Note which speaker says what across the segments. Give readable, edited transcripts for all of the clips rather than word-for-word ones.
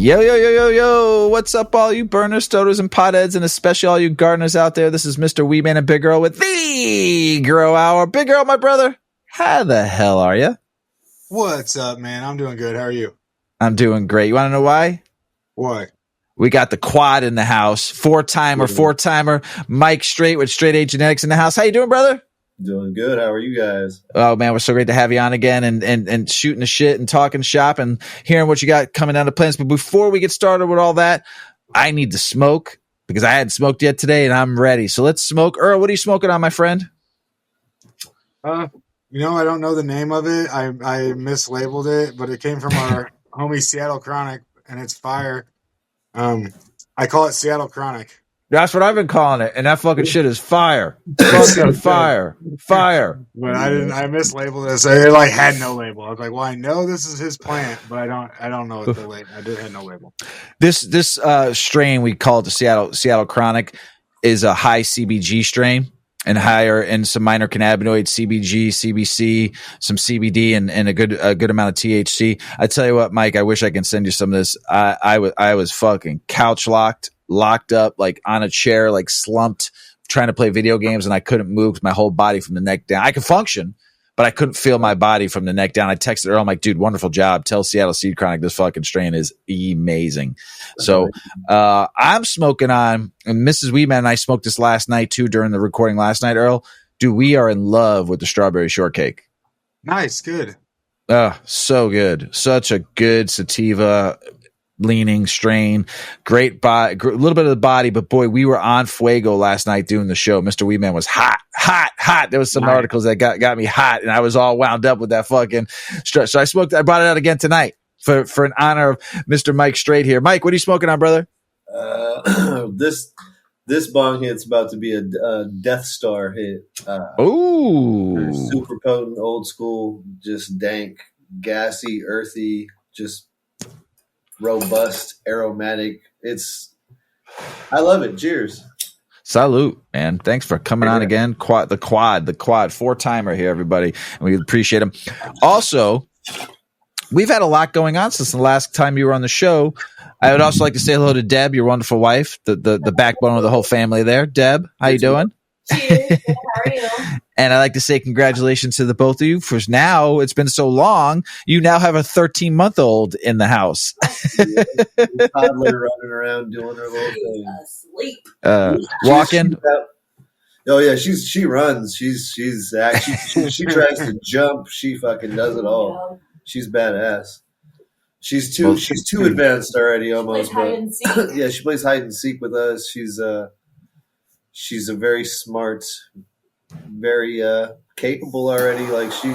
Speaker 1: Yo, yo, yo, yo, yo. What's up, all you burners, stoters, and potheads, and especially all you gardeners out there? This is Mr. Weedman and Big Earl with the Grow Hour. Big Earl, my brother, how the hell are you?
Speaker 2: What's up, man? I'm doing good. How are you?
Speaker 1: I'm doing great. You want to know why?
Speaker 2: Why?
Speaker 1: We got the quad in the house. Four-timer, Mike Straight with Straight A Genetics in the house. How you doing, brother?
Speaker 3: Doing good. How are you guys?
Speaker 1: Oh, man, we're so great to have you on again and shooting the shit and talking shop and hearing what you got coming down the plans. But before we get started with all that, I need to smoke because I hadn't smoked yet today and I'm ready. So let's smoke. Earl, what are you smoking on, my friend?
Speaker 2: I don't know the name of it. I mislabeled it, but it came from our homie Seattle Chronic, and it's fire. I call it Seattle Chronic.
Speaker 1: That's what I've been calling it, and that fucking shit is fire. Fucking fire.
Speaker 2: But I mislabeled it, so it had no label. I was like, well, I know this is his plant, but I don't know what the label. It had no label.
Speaker 1: This strain, we call it the Seattle Chronic, is a high CBG strain and higher in some minor cannabinoids, CBG, CBC, some CBD, and a good amount of THC. I tell you what, Mike, I wish I can send you some of this. I was fucking couch locked up, like on a chair, like slumped, trying to play video games, and I couldn't move my whole body from the neck down. I could function, but I couldn't feel my body from the neck down. I texted Earl, I'm like, dude, wonderful job. Tell Seattle Seed Chronic this fucking strain is amazing. So I'm smoking on, and Mrs. Weedman and I smoked this last night too during the recording last night, Earl. Dude, we are in love with the Strawberry Shortcake.
Speaker 2: Nice, good.
Speaker 1: So good. Such a good sativa leaning strain, great body, a little bit of the body, but boy, we were on fuego last night doing the show. Mr. Weedman was hot. There was some articles that got me hot, and I was all wound up with that fucking stress. So I brought it out again tonight for an honor of Mr. Mike Straight here. Mike, what are you smoking on, brother?
Speaker 3: This bong hit's about to be a Death Star hit. Super potent, old school, just dank, gassy, earthy, just robust, aromatic. I love it. Cheers.
Speaker 1: Salute, man. Thanks for coming on again. The quad, four-timer here, everybody. And we appreciate him. Also, we've had a lot going on since the last time you were on the show. I would also like to say hello to Deb, your wonderful wife, the backbone of the whole family there. Deb, how you doing?
Speaker 4: Cheers. How are you?
Speaker 1: And I'd like to say congratulations to the both of you, for now it's been so long. You now have a 13-month-old in the house.
Speaker 3: Toddler running around doing her little thing.
Speaker 4: Asleep.
Speaker 1: Walking.
Speaker 3: Oh yeah, she runs. She tries to jump. She fucking does it all. She's badass. She's too advanced already almost.
Speaker 4: She plays hide and seek.
Speaker 3: Yeah, she plays hide and seek with us. She's a very smart, very capable already. Like she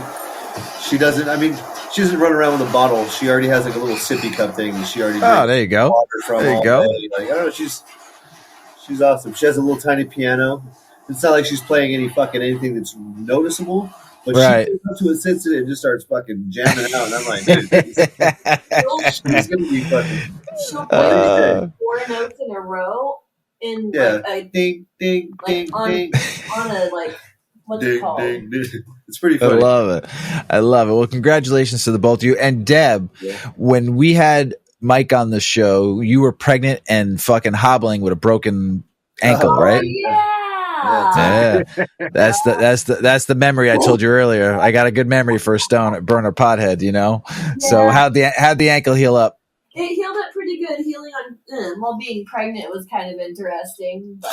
Speaker 3: doesn't. I mean, she doesn't run around with a bottle. She already has like a little sippy cup thing. And she already.
Speaker 1: Oh, there you go. There you go.
Speaker 3: Like, I don't know. She's awesome. She has a little tiny piano. It's not like she's playing anything that's noticeable. But
Speaker 1: right.
Speaker 3: She goes up to a sensitive and just starts fucking jamming out, and I'm like, dude, she's gonna be fucking.
Speaker 4: She'll play 4 notes in a row. In
Speaker 3: ding, ding, ding, ding.
Speaker 4: On a what's it called?
Speaker 3: Ding, ding. It's pretty funny.
Speaker 1: I love it. Well, congratulations to the both of you. And Deb, when we had Mike on the show, you were pregnant and fucking hobbling with a broken ankle, right?
Speaker 4: Yeah.
Speaker 1: That's the memory I told you earlier. I got a good memory for a burner pothead, you know. Yeah. So how'd the ankle heal up?
Speaker 4: It healed up pretty good. Healing on while being pregnant was kind of interesting, but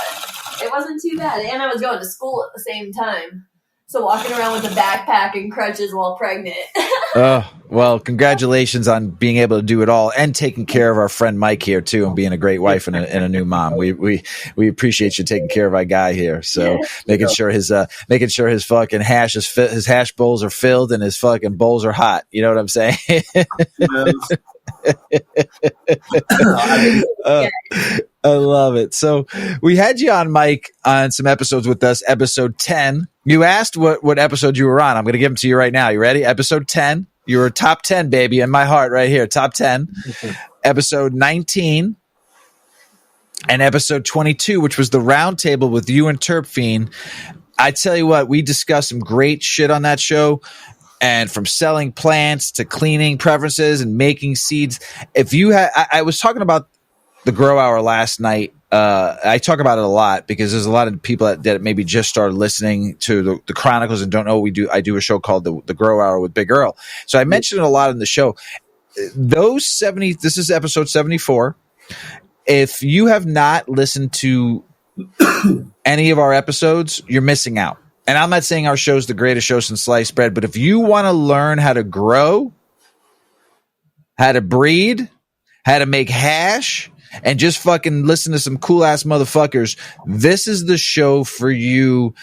Speaker 4: it wasn't too bad. And I was going to school at the same time, so walking around with a backpack and crutches while pregnant.
Speaker 1: Well, congratulations on being able to do it all and taking care of our friend Mike here too, and being a great wife and a new mom. We appreciate you taking care of our guy here. So making sure his fucking his hash bowls are filled and his fucking bowls are hot. You know what I'm saying? I love it. So we had you on, Mike, on some episodes with us. Episode 10. You asked what episode you were on. I'm going to give them to you right now. You ready? Episode 10. You were top 10, baby, in my heart right here. Top 10. Episode 19. And episode 22, which was the roundtable with you and Terp Fiend. I tell you what, we discussed some great shit on that show. And from selling plants to cleaning preferences and making seeds. If you had, I was talking about the Grow Hour last night. I talk about it a lot because there's a lot of people that maybe just started listening to the Chronicles and don't know what we do. I do a show called the Grow Hour with Big Earl. So I mentioned it a lot in the show. Those 70, this is episode 74. If you have not listened to any of our episodes, you're missing out. And I'm not saying our show's the greatest show since sliced bread, but if you want to learn how to grow, how to breed, how to make hash, and just fucking listen to some cool ass motherfuckers, this is the show for you,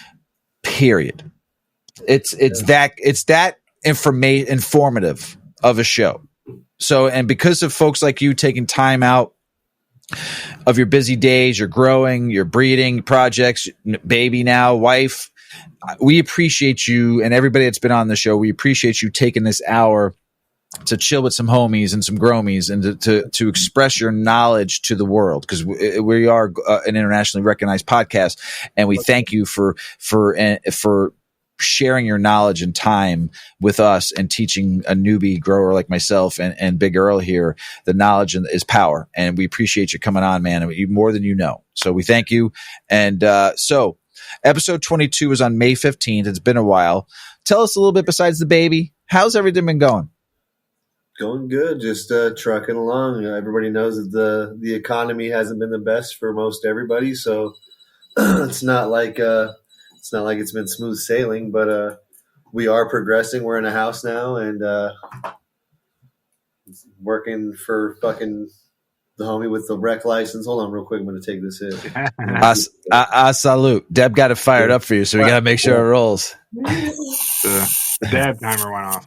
Speaker 1: period. It's that informative of a show. So, and because of folks like you taking time out of your busy days, you're growing, you're breeding projects, baby now, wife, we appreciate you, and everybody that's been on the show, we appreciate you taking this hour to chill with some homies and some gromies and to express your knowledge to the world, because we are an internationally recognized podcast, and we thank you for sharing your knowledge and time with us and teaching a newbie grower like myself and Big Earl here. The knowledge is power, and we appreciate you coming on, man, more than you know. So we thank you. And so episode 22 is on May 15th. It's been a while. Tell us a little bit besides the baby. How's everything been going?
Speaker 3: Going good, just trucking along. Everybody knows that the economy hasn't been the best for most everybody, so it's not like it's been smooth sailing. But we are progressing. We're in a house now, and working for fucking the homie with the rec license. Hold on, real quick. I'm going to take this hit.
Speaker 1: I salute. Deb got it fired up for you, so we got to make sure it rolls.
Speaker 2: The dab timer went off.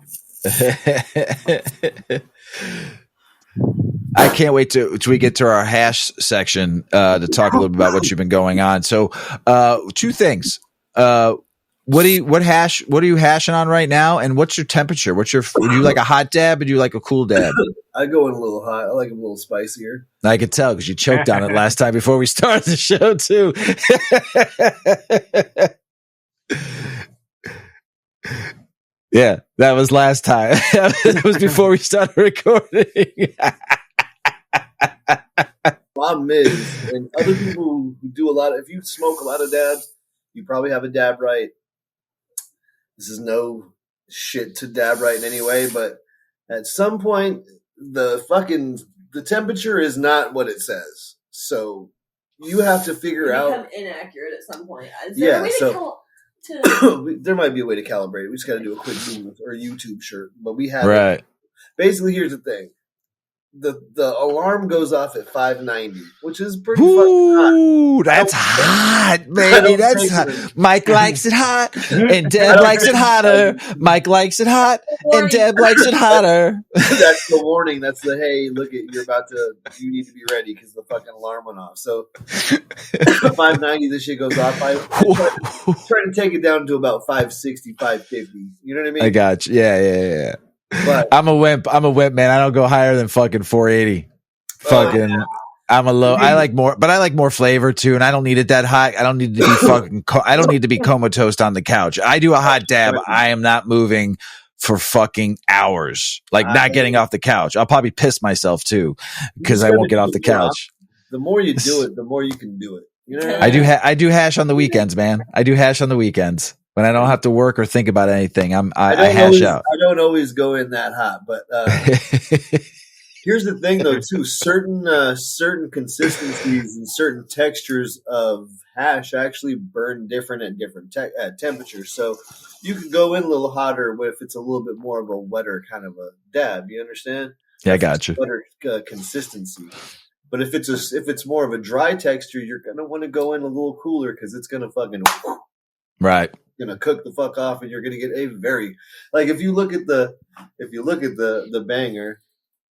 Speaker 1: I can't wait till we get to our hash section to talk a little bit about what you've been going on. So, two things. What are you hashing on right now? And what's your temperature? Do you like a hot dab or do you like a cool dab?
Speaker 3: I go in a little hot. I like them a little spicier.
Speaker 1: I could tell because you choked on it last time before we started the show too. Yeah, that was last time. That was before we started recording.
Speaker 3: Problem is, and other people who do if you smoke a lot of dabs, you probably have a dab right. This is no shit to dab right in any way, but at some point, the temperature is not what it says. So you have to figure out.
Speaker 4: Become inaccurate at some point. Is there a way
Speaker 3: there might be a way to calibrate it. We just got to do a quick Google or YouTube shirt, but we have
Speaker 1: right.
Speaker 3: Basically, here's the thing: the alarm goes off at 590, which is pretty fucking hot.
Speaker 1: That's hot, baby. That's hot. Mike likes it hot, and Deb likes it hotter. Mike likes it hot, and Deb likes it hotter.
Speaker 3: That's the warning. That's the hey, look at you need to be ready because the fucking alarm went off. So 590, this shit goes off. I try to take it down to about 560, 550. You know what I mean?
Speaker 1: I got you. Yeah.
Speaker 3: But
Speaker 1: I'm a wimp, man. I don't go higher than fucking 480. I'm a low. I like more flavor too, and I don't need it that hot. I don't need to be I don't need to be comatose on the couch. I do a hot dab. I am not moving for fucking hours. Like not getting off the couch. I'll probably piss myself too because I won't get off the couch.
Speaker 3: The more you do it, the more you can do it. You know.
Speaker 1: I do hash on the weekends, man. I do hash on the weekends. When I don't have to work or think about anything, I hash out.
Speaker 3: I don't always go in that hot, but here's the thing, though, too. Certain consistencies and certain textures of hash actually burn different at different temperatures. So you can go in a little hotter if it's a little bit more of a wetter kind of a dab. You understand?
Speaker 1: Yeah, I got you.
Speaker 3: Wetter consistency. But if it's more of a dry texture, you're gonna want to go in a little cooler because it's gonna fucking
Speaker 1: right.
Speaker 3: Gonna cook the fuck off, and you're gonna get a very if you look at the banger,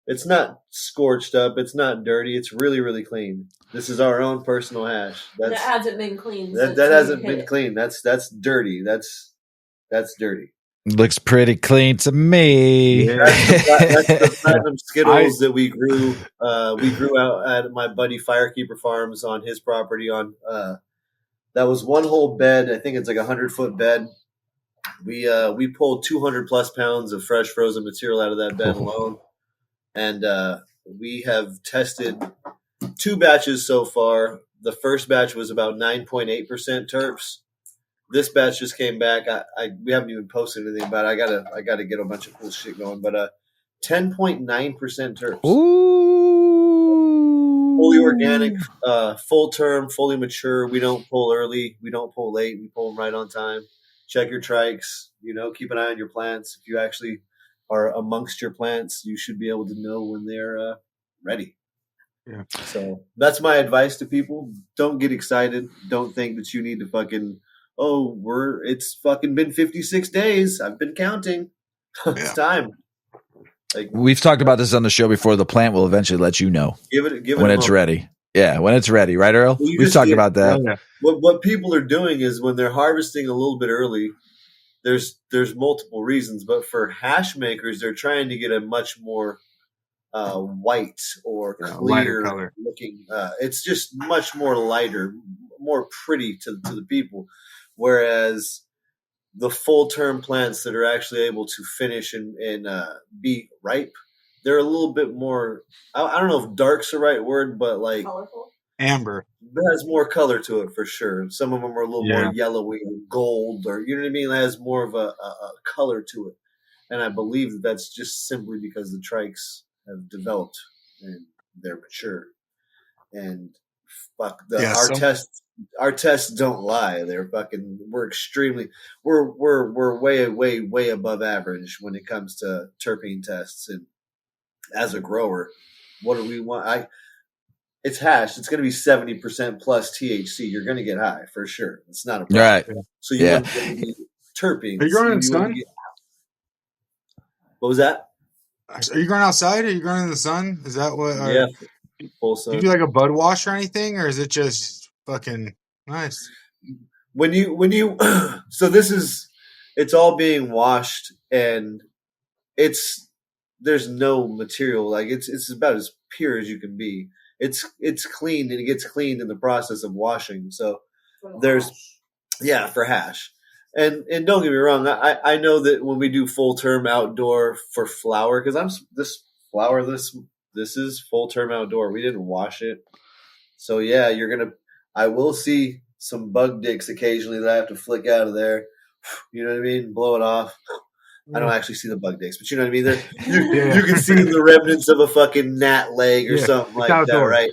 Speaker 3: it's not scorched up, it's not dirty, it's really really clean. This is our own personal hash.
Speaker 4: That hasn't been cleaned.
Speaker 3: That hasn't been clean. That's dirty. That's dirty.
Speaker 1: Looks pretty clean to me.
Speaker 3: Yeah. That's the platinum Skittles that we grew. We grew out at my buddy Firekeeper Farms on his property on. That was one whole bed. I think it's like 100-foot bed. We pulled 200 plus pounds of fresh frozen material out of that bed alone, and we have tested 2 batches so far. The first batch was about 9.8% terps. This batch just came back. We haven't even posted anything about it. I gotta get a bunch of cool shit going, but 10.9% terps.
Speaker 1: Ooh.
Speaker 3: Fully organic, full term, fully mature. We don't pull early. We don't pull late. We pull them right on time. Check your trikes. Keep an eye on your plants. If you actually are amongst your plants, you should be able to know when they're ready.
Speaker 2: Yeah.
Speaker 3: So that's my advice to people. Don't get excited. Don't think that you need to fucking, it's fucking been 56 days. I've been counting. It's time. Like,
Speaker 1: we've talked about this on the show before. The plant will eventually let you know
Speaker 3: give it
Speaker 1: when it's ready. Yeah, when it's ready, right, Earl? We've talked about that.
Speaker 2: Yeah.
Speaker 3: What people are doing is when they're harvesting a little bit early, there's multiple reasons, but for hash makers, they're trying to get a much more white or clear
Speaker 2: color
Speaker 3: looking. It's just much more lighter, more pretty to the people, whereas the full term plants that are actually able to finish and be ripe, they're a little bit more. I don't know if dark's the right word, but like
Speaker 4: Colorful.
Speaker 2: amber.
Speaker 3: It has more color to it for sure. Some of them are a little more yellowy or gold, or you know what I mean. It has more of a color to it, and I believe that that's just simply because the trikes have developed and they're mature. And fuck, our tests don't lie. They're fucking. We're way above average when it comes to terpene tests. And as a grower, what do we want? It's hash. It's going to be 70% plus THC. You're going to get high for sure. It's not a problem.
Speaker 1: Right.
Speaker 3: So you want to get terpenes.
Speaker 2: Are you growing in the sun?
Speaker 3: What was that?
Speaker 2: Are you growing outside? Are you growing in the sun? Is that what?
Speaker 3: Yeah. Full sun.
Speaker 2: Do you do like a bud wash or anything, or is it just fucking nice?
Speaker 3: When you so it's all being washed, and there's no material, like it's about as pure as you can be. It's cleaned, and it gets cleaned in the process of washing. So for hash. And don't get me wrong, I know that when we do full term outdoor for flower, because this is full term outdoor. We didn't wash it. So yeah, I will see some bug dicks occasionally that I have to flick out of there. You know what I mean? Blow it off. I don't actually see the bug dicks, but you know what I mean? You can see the remnants of a fucking gnat leg or something like outdoor. That, right?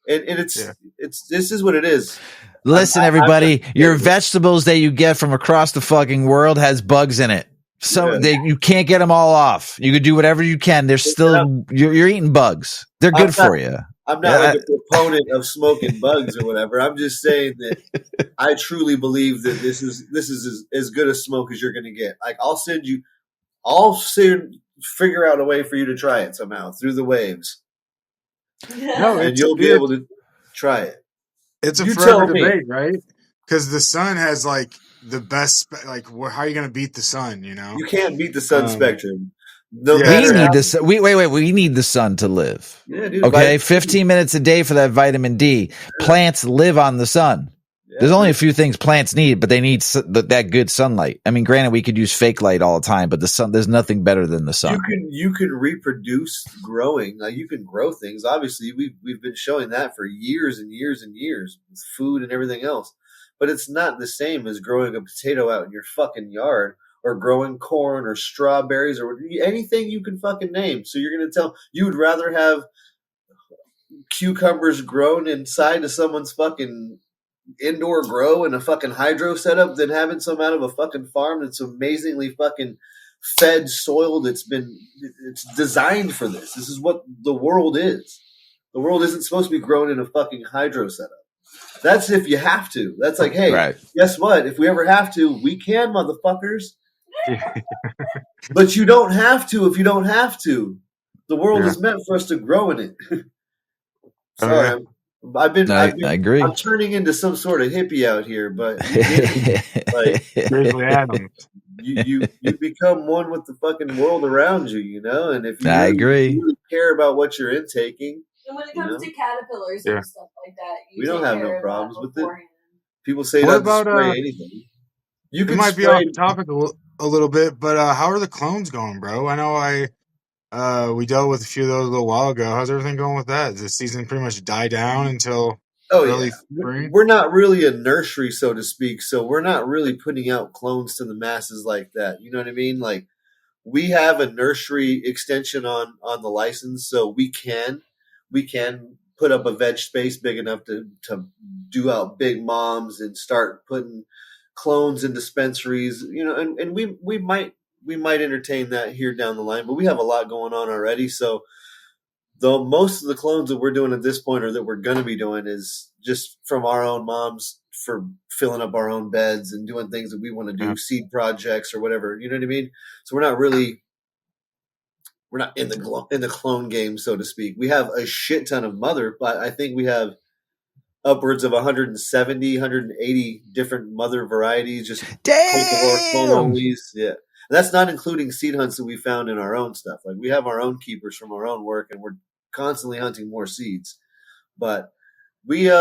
Speaker 3: And this is what it is.
Speaker 1: Listen, everybody, your vegetables that you get from across the fucking world has bugs in it. So you can't get them all off. You can do whatever you can. They're still you're eating bugs. They're good for you.
Speaker 3: I'm not like a proponent of smoking bugs or whatever. I'm just saying that I truly believe that this is as good a smoke as you're going to get. Like I'll figure out a way for you to try it somehow through the waves. And you'll be able to try it.
Speaker 2: It's a forever debate, right? Because the sun has like the best. Like, how are you going to beat the sun? You know,
Speaker 3: you can't beat the sun spectrum.
Speaker 1: We need the sun. We need the sun to live.
Speaker 3: Yeah, dude,
Speaker 1: okay, 15 minutes a day for that vitamin D. Yeah. Plants live on the sun. Yeah. There's only a few things plants need, but they need that good sunlight. I mean, granted, we could use fake light all the time, but the sun. There's nothing better than the sun.
Speaker 3: You can reproduce growing. Like you can grow things. Obviously, we've been showing that for years and years and years with food and everything else. But it's not the same as growing a potato out in your fucking yard, or growing corn or strawberries or anything you can fucking name. So you're going to tell you would rather have cucumbers grown inside of someone's fucking indoor grow in a fucking hydro setup than having some out of a fucking farm that's amazingly fucking fed soil it's designed for this. This is what the world is. The world isn't supposed to be grown in a fucking hydro setup. That's if you have to. That's like, hey, guess what? If we ever have to, we can, motherfuckers. But you don't have to if you don't have to. The world is meant for us to grow in it. Sorry, I agree. I'm turning into some sort of hippie out here, but you become one with the fucking world around you, you know. And if you really care about what you're intaking,
Speaker 4: and when it comes to caterpillars and stuff like that,
Speaker 3: we don't have no problems with it. People say not to spray anything. You
Speaker 2: it
Speaker 3: can
Speaker 2: might be off
Speaker 3: spray.
Speaker 2: topic a little bit, but how are the clones going, bro? I know we dealt with a few of those a little while ago. How's everything going with that? Does the season pretty much die down until
Speaker 3: Oh
Speaker 2: early
Speaker 3: yeah,
Speaker 2: spring?
Speaker 3: we're not really a nursery, so to speak. So we're not really putting out clones to the masses like that. You know what I mean? Like we have a nursery extension on the license, so we can put up a veg space big enough to do out big moms and start putting clones in dispensaries. You know, and we might entertain that here down the line, but we have a lot going on already. So though most of the clones that we're doing at this point or that we're going to be doing is just from our own moms for filling up our own beds and doing things that we want to do, seed projects or whatever. You know what I mean? So we're not in the clone game, so to speak. We have a shit ton of mother, but I think we have upwards of 170, 180 different mother varieties, just cultivar clone
Speaker 1: Damn.
Speaker 3: onlys. Yeah. And that's not including seed hunts that we found in our own stuff. Like we have our own keepers from our own work and we're constantly hunting more seeds. But we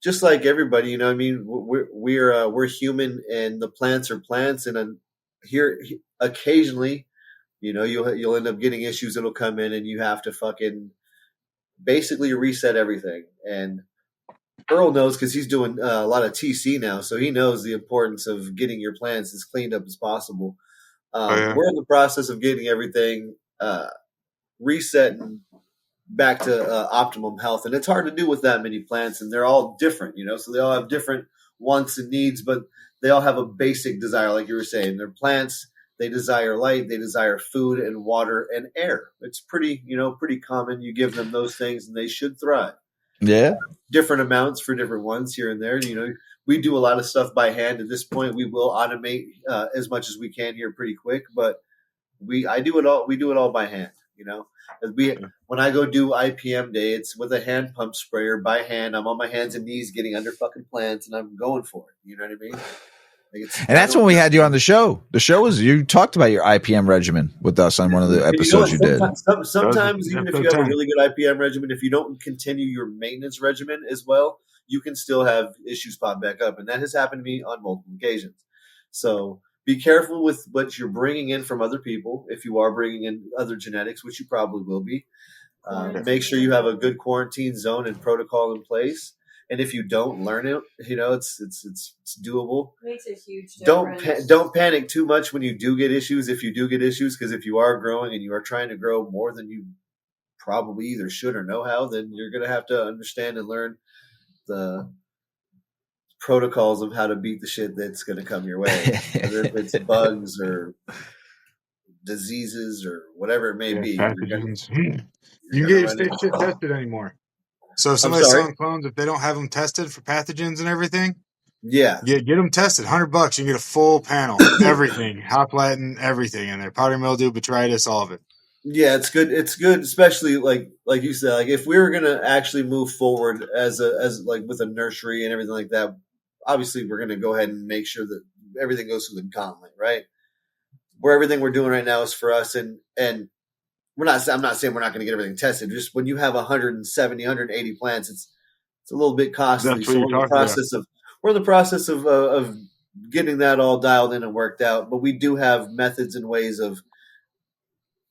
Speaker 3: just like everybody, you know what I mean? We're human and the plants are plants, and here occasionally, you know, you'll end up getting issues that'll come in and you have to fucking basically reset everything. And Earl knows because he's doing a lot of TC now, so he knows the importance of getting your plants as cleaned up as possible. We're in the process of getting everything reset and back to optimum health, and it's hard to do with that many plants, and they're all different, you know, so they all have different wants and needs, but they all have a basic desire, like you were saying. They're plants. They desire light, they desire food and water and air. It's pretty common. You give them those things and they should thrive.
Speaker 1: Yeah.
Speaker 3: Different amounts for different ones here and there. You know, we do a lot of stuff by hand at this point. We will automate as much as we can here pretty quick, but we do it all by hand, you know. When I go do IPM day, it's with a hand pump sprayer by hand. I'm on my hands and knees getting under fucking plants and I'm going for it. You know what I mean?
Speaker 1: And that's when we had you on the show. The show was you talked about your IPM regimen with us on one of the episodes you did.
Speaker 3: Sometimes even if you have a really good IPM regimen, if you don't continue your maintenance regimen as well, you can still have issues pop back up. And that has happened to me on multiple occasions. So be careful with what you're bringing in from other people. If you are bringing in other genetics, which you probably will be, make sure you have a good quarantine zone and protocol in place. And if you don't learn it, you know, it's doable.
Speaker 4: It makes a huge difference.
Speaker 3: Don't panic too much when you do get issues. If you do get issues, because if you are growing and you are trying to grow more than you probably either should or know how, then you're going to have to understand and learn the protocols of how to beat the shit that's going to come your way, whether if it's bugs or diseases or whatever it may be.
Speaker 2: You can get your shit tested anymore. So if somebody's selling clones, if they don't have them tested for pathogens and everything, get them tested. $100, you can get a full panel, everything, hop Latin, everything in there, powdery mildew, botrytis, all of it.
Speaker 3: Yeah, it's good. It's good, especially like you said, like if we were gonna actually move forward as like with a nursery and everything like that, obviously we're gonna go ahead and make sure that everything goes through the gauntlet, right? Where everything we're doing right now is for us, and I'm not saying we're not going to get everything tested. Just when you have 170, 180 plants, it's a little bit costly. So we're in the process of getting that all dialed in and worked out. But we do have methods and ways of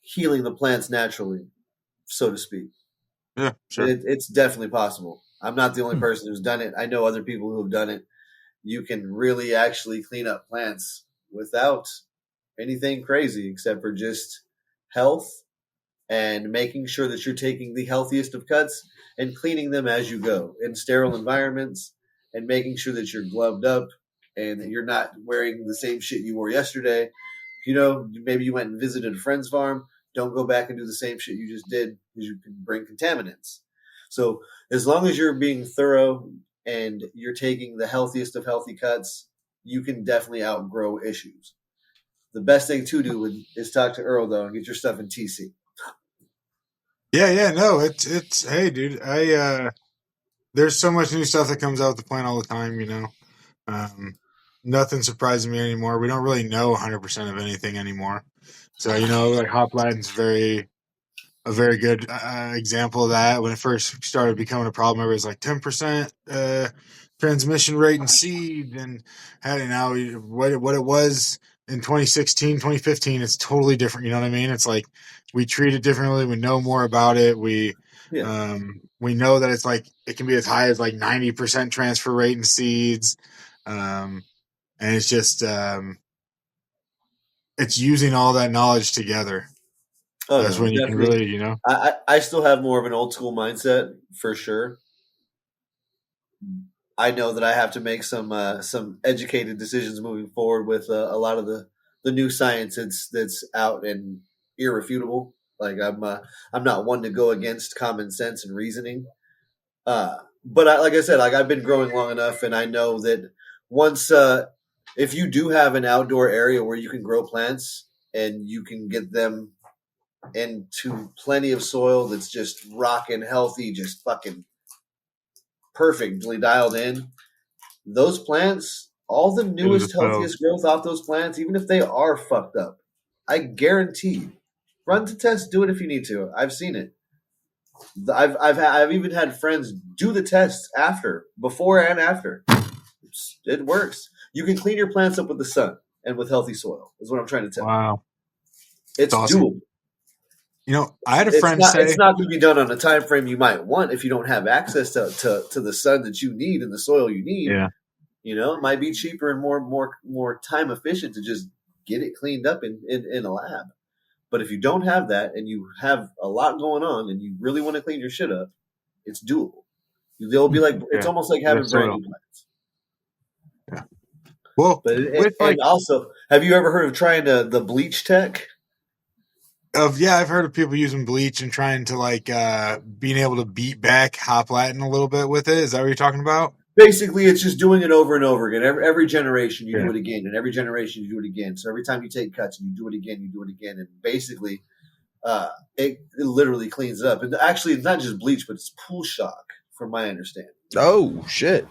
Speaker 3: healing the plants naturally, so to speak.
Speaker 2: Yeah, sure.
Speaker 3: It's definitely possible. I'm not the only person who's done it. I know other people who have done it. You can really actually clean up plants without anything crazy except for just health and making sure that you're taking the healthiest of cuts and cleaning them as you go in sterile environments and making sure that you're gloved up and that you're not wearing the same shit you wore yesterday. You know, maybe you went and visited a friend's farm. Don't go back and do the same shit you just did because you can bring contaminants. So as long as you're being thorough and you're taking the healthiest of healthy cuts, you can definitely outgrow issues. The best thing to do is talk to Earl, though, and get your stuff in TC.
Speaker 2: Yeah, no, it's hey, dude, there's so much new stuff that comes out with the plant all the time, you know. Nothing surprises me anymore. We don't really know 100% of anything anymore. So, you know, like hop Latin's a very good example of that. When it first started becoming a problem, everybody was like 10% transmission rate in seed and now what it was in 2016, 2015, it's totally different. You know what I mean? It's like we treat it differently. We know more about it. We know that it's like it can be as high as like 90% transfer rate in seeds. And it's just it's using all that knowledge together. That's when you can really, you know.
Speaker 3: I still have more of an old school mindset for sure. I know that I have to make some educated decisions moving forward with a lot of the new science that's out and irrefutable. Like I'm not one to go against common sense and reasoning. But like I said, like I've been growing long enough, and I know that once if you do have an outdoor area where you can grow plants and you can get them into plenty of soil that's just rocking healthy, just fucking perfectly dialed in, those plants, all the newest, healthiest growth off those plants, even if they are fucked up, I guarantee, run to test, do it if you need to. I've seen it. I've even had friends do the tests before and after. It works. You can clean your plants up with the sun and with healthy soil, is what I'm trying to tell you.
Speaker 2: Wow.
Speaker 3: It's
Speaker 2: awesome.
Speaker 3: doable.
Speaker 2: You know, I had a friend say
Speaker 3: it's not going to be done on a time frame you might want if you don't have access to the sun that you need and the soil you need.
Speaker 2: Yeah.
Speaker 3: You know, it might be cheaper and more time efficient to just get it cleaned up in a lab. But if you don't have that and you have a lot going on and you really want to clean your shit up, it's doable. They'll be like, it's almost like having brand new plants.
Speaker 2: Yeah. Well,
Speaker 3: and also, have you ever heard of trying the bleach tech?
Speaker 2: I've heard of people using bleach and trying to like being able to beat back hop Latin a little bit with it. Is that what you're talking about?
Speaker 3: Basically, it's just doing it over and over again. Every generation you do it again, and every generation you do it again. So every time you take cuts and you do it again, and basically it literally cleans it up. And actually, it's not just bleach, but it's pool shock, from my understanding.
Speaker 1: Oh shit!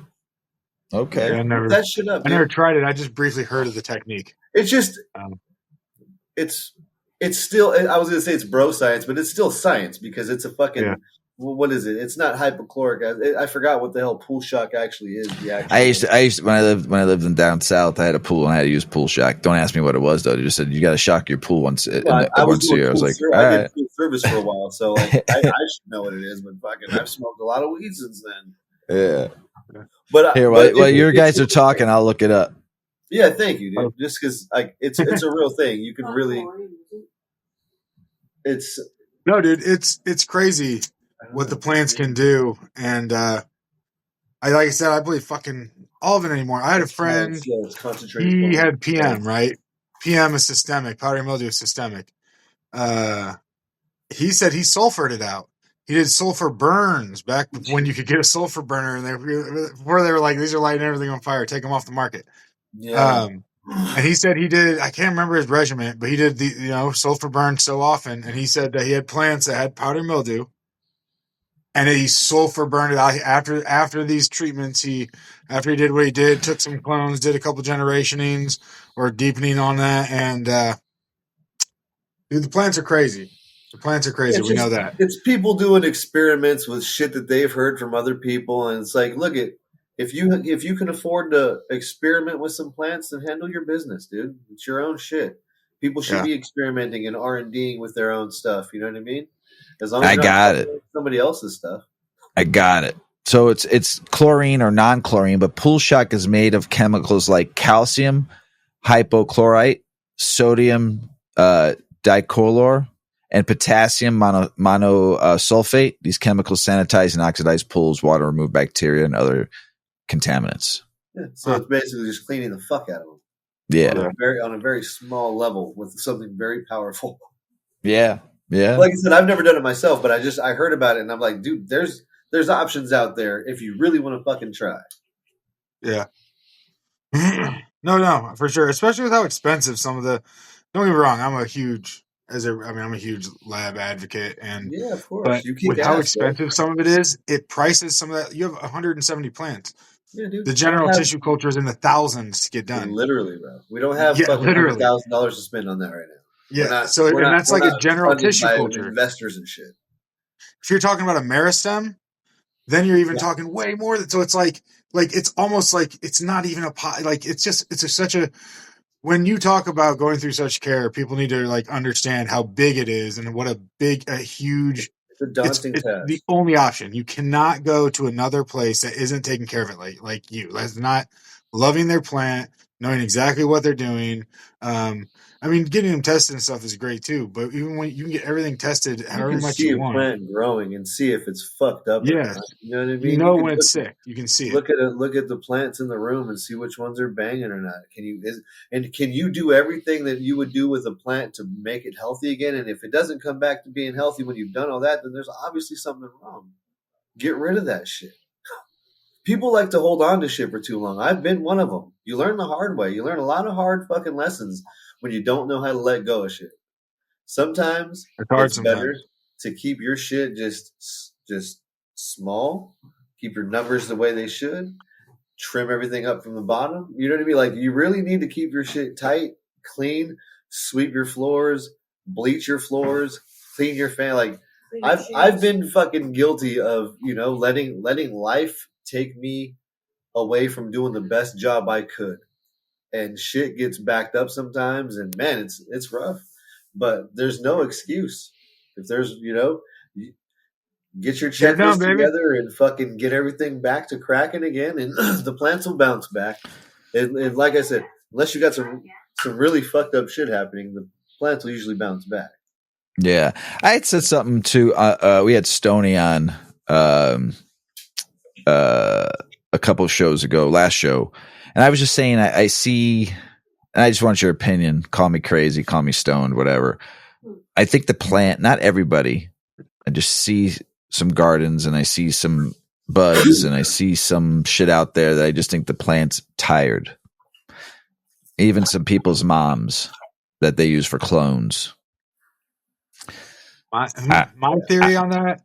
Speaker 1: Okay,
Speaker 2: yeah,
Speaker 3: that shit up.
Speaker 2: I never tried it. I just briefly heard of the technique.
Speaker 3: It's just it's still, I was going to say it's bro science, but it's still science because it's a fucking, what is it? It's not hypochloric. I forgot what the hell pool shock actually is.
Speaker 1: I used to, when I lived in down south, I had a pool and I had to use pool shock. Don't ask me what it was though. They just said, you got to shock your pool once a year. I was like,
Speaker 3: I did pool service for a while. So like, I should know what it is, but fucking, I've smoked a lot of weed since then.
Speaker 1: Yeah. But here, while your guys are talking, I'll look it up.
Speaker 3: Yeah. Thank you, dude. Just cause like, it's a real thing. You can really,
Speaker 2: no, dude, it's crazy what the plants can do. And like I said, I believe fucking all of it anymore. I had a friend, he had PM, right? PM is systemic. Powdery mildew is systemic. He said he sulfured it out. He did sulfur burns back when you could get a sulfur burner, and before they were like, these are lighting everything on fire, take them off the market.
Speaker 3: Yeah.
Speaker 2: And he said he did, I can't remember his regimen, but he did the, sulfur burn so often. And he said that he had plants that had powdery mildew and he sulfur burned it out after these treatments. After he did what he did, took some clones, did a couple generationings or deepening on that. And, dude, the plants are crazy. The plants are crazy. We know that.
Speaker 3: It's people doing experiments with shit that they've heard from other people. And it's like, look at, if you can afford to experiment with some plants, then handle your business, dude. It's your own shit. People should be experimenting and R&Ding with their own stuff. You know what I mean? As long as
Speaker 1: I got it.
Speaker 3: Somebody else's stuff.
Speaker 1: I got it. So it's chlorine or non-chlorine, but pool shock is made of chemicals like calcium hypochlorite, sodium dicolor, and potassium monosulfate. These chemicals sanitize and oxidize pools, water, remove bacteria and other contaminants.
Speaker 3: Yeah, so it's basically just cleaning the fuck out of them.
Speaker 1: Yeah,
Speaker 3: on a very small level with something very powerful.
Speaker 1: Yeah.
Speaker 3: Like I said, I've never done it myself, but I heard about it and I'm like, dude, there's options out there if you really want to fucking try.
Speaker 2: Yeah. No, for sure. Especially with how expensive some of the. Don't get me wrong, I'm a huge lab advocate, and
Speaker 3: yeah, of course.
Speaker 2: But with how expensive some of it is, it prices some of that. You have 170 plants.
Speaker 3: Yeah, dude.
Speaker 2: The general tissue culture is in the thousands to get done.
Speaker 3: Literally, bro. We don't have fucking $100,000 to spend on that right now.
Speaker 2: Yeah, that's like a general tissue culture.
Speaker 3: Investors and shit.
Speaker 2: If you're talking about a meristem, then you're even talking way more. So it's like like it's almost like it's not even a pot. Like it's such a when you talk about going through such care, people need to like understand how big it is and what a huge.
Speaker 3: It's a daunting
Speaker 2: It's the
Speaker 3: task.
Speaker 2: only option. You cannot go to another place that isn't taking care of it like you. That's not loving their plant, knowing exactly what they're doing. I mean, getting them tested and stuff is great too. But even when you can get everything tested
Speaker 3: You
Speaker 2: however
Speaker 3: can
Speaker 2: much
Speaker 3: see
Speaker 2: you
Speaker 3: a
Speaker 2: want,
Speaker 3: plant growing and see if it's fucked up or
Speaker 2: yeah,
Speaker 3: not. You know what I
Speaker 2: you
Speaker 3: mean?
Speaker 2: know
Speaker 3: You can
Speaker 2: when it's sick. You can see it.
Speaker 3: look at the plants in the room and see which ones are banging or not. Can you do everything that you would do with a plant to make it healthy again? And if it doesn't come back to being healthy when you've done all that, then there's obviously something wrong. Get rid of that shit. People like to hold on to shit for too long. I've been one of them. You learn the hard way. You learn a lot of hard fucking lessons when you don't know how to let go of shit. Sometimes
Speaker 2: It's hard
Speaker 3: it's better
Speaker 2: sometimes.
Speaker 3: to keep your shit just small, keep your numbers the way they should, trim everything up from the bottom. You know what I mean? Like you really need to keep your shit tight, clean, sweep your floors, bleach your floors, clean your fan. Like I've been fucking guilty of, letting life take me away from doing the best job I could. And shit gets backed up sometimes and man, it's rough. But there's no excuse. If there's, get your
Speaker 2: Get it done,
Speaker 3: checklist
Speaker 2: baby.
Speaker 3: together and fucking get everything back to cracking again, and the plants will bounce back. And like I said, unless you got some really fucked up shit happening, the plants will usually bounce back.
Speaker 1: Yeah, I had said something to. We had Stoney on a couple shows ago, last show, and I was just saying I see. And I just want your opinion. Call me crazy, call me stoned, whatever. I think the plant, not everybody. I just see some gardens and I see some buds and I see some shit out there that I just think the plant's tired. Even some people's moms that they use for clones.
Speaker 2: My theory on that,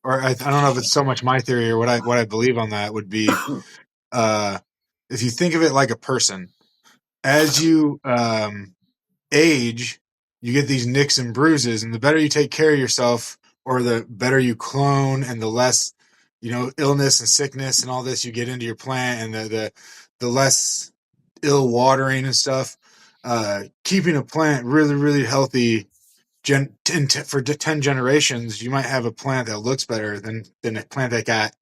Speaker 2: or I don't know if it's so much my theory or what I believe on that would be, if you think of it like a person, as you age, you get these nicks and bruises, and the better you take care of yourself, or the better you clone, and the less illness and sickness and all this you get into your plant, and the less ill watering and stuff. Keeping a plant really really healthy. For 10 generations, you might have a plant that looks better than a plant that got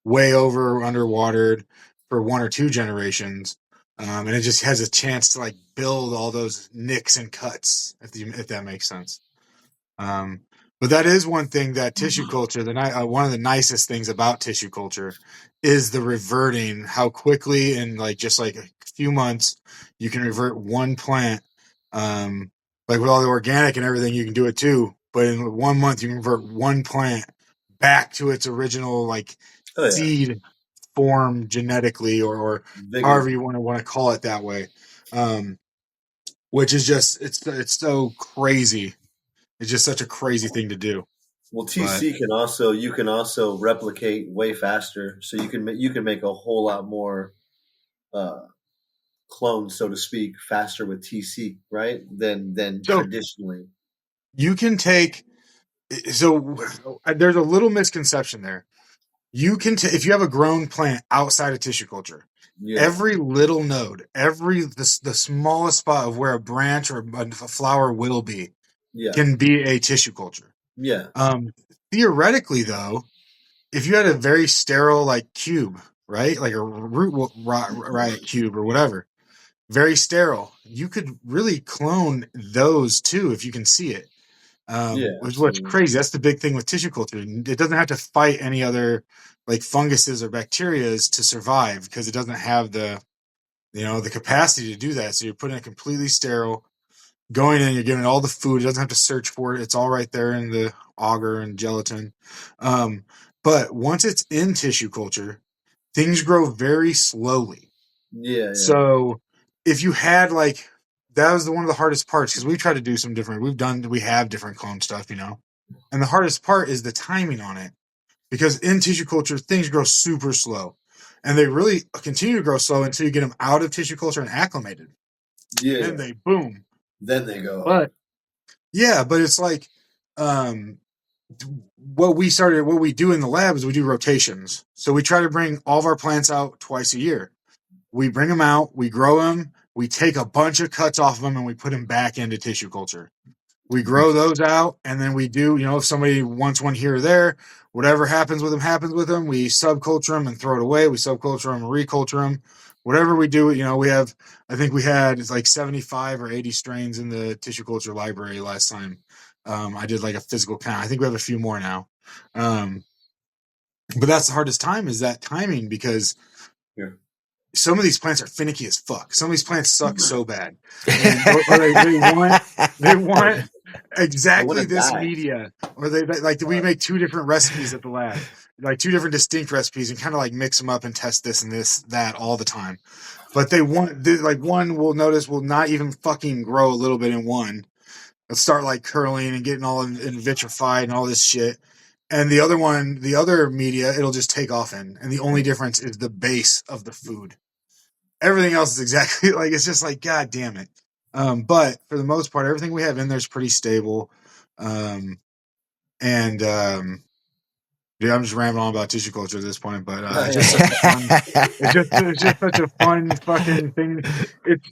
Speaker 2: way over underwatered for 1 or 2 generations, and it just has a chance to like build all those nicks and cuts, if that makes sense. But that is one thing that tissue culture, one of the nicest things about tissue culture is the reverting, how quickly in like just like a few months you can revert one plant. Like with all the organic and everything, you can do it too. But in 1 month, you can convert one plant back to its original like seed form genetically, or however you want to call it that way. Which is just it's so crazy. It's just such a crazy thing to do.
Speaker 3: Well, TC you can also replicate way faster, so you can make a whole lot more clones, so to speak, faster with TC, right? Than traditionally.
Speaker 2: You can take. So there's a little misconception there. You can if you have a grown plant outside of tissue culture, every little node, the smallest spot of where a branch or a flower will be, can be a tissue culture.
Speaker 3: Yeah.
Speaker 2: Theoretically, though, if you had a very sterile like cube, right, like a root riot cube or whatever, very sterile, you could really clone those too if you can see it. What's crazy. That's the big thing with tissue culture. It doesn't have to fight any other like funguses or bacterias to survive because it doesn't have the capacity to do that. So you're putting it completely sterile, going in, you're giving it all the food. It doesn't have to search for it. It's all right there in the agar and gelatin. But once it's in tissue culture, things grow very slowly.
Speaker 3: Yeah.
Speaker 2: So if you had like, that was one of the hardest parts because we tried to do some different. We have different clone stuff, and the hardest part is the timing on it because in tissue culture things grow super slow, and they really continue to grow slow until you get them out of tissue culture and acclimated.
Speaker 3: Yeah,
Speaker 2: and they boom.
Speaker 3: Then they go.
Speaker 2: But it's like, what we do in the lab is we do rotations. So we try to bring all of our plants out twice a year. We bring them out, we grow them, we take a bunch of cuts off of them, and we put them back into tissue culture. We grow those out, and then we do, if somebody wants one here or there, whatever happens with them. We subculture them and throw it away. We subculture them and reculture them. Whatever we do, I think we had like 75 or 80 strains in the tissue culture library last time. I did like a physical count. I think we have a few more now. But that's the hardest time, is that timing, because some of these plants are finicky as fuck. Some of these plants suck so bad. And, they want exactly this media, or we make 2 different recipes at the lab, like 2 different distinct recipes, and kind of like mix them up and test this and that all the time. But one will not even fucking grow a little bit in one. It'll start like curling and getting all in vitrified and all this shit. And the other media, it'll just take off in. And the only difference is the base of the food. Everything else is exactly like, it's just like, God damn it. But for the most part, everything we have in there is pretty stable. Dude, I'm just rambling on about tissue culture at this point, but it's just such a fun fucking thing.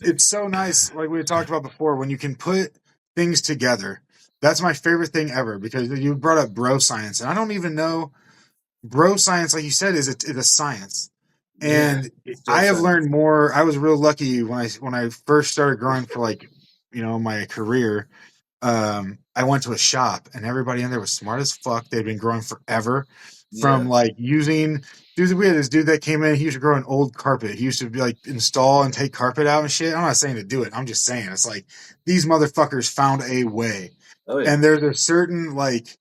Speaker 2: It's so nice, like we talked about before, when you can put things together. That's my favorite thing ever, because you brought up bro science, and I don't even know bro science, like you said, is a science. And I have learned more. I was real lucky when I first started growing for my career. I went to a shop, and everybody in there was smart as fuck. They'd been growing forever. From using, we had this dude that came in. He used to grow an old carpet. He used to be install and take carpet out and shit. I'm not saying to do it. I'm just saying it's like these motherfuckers found a way. Oh, yeah. And there's a certain knowledge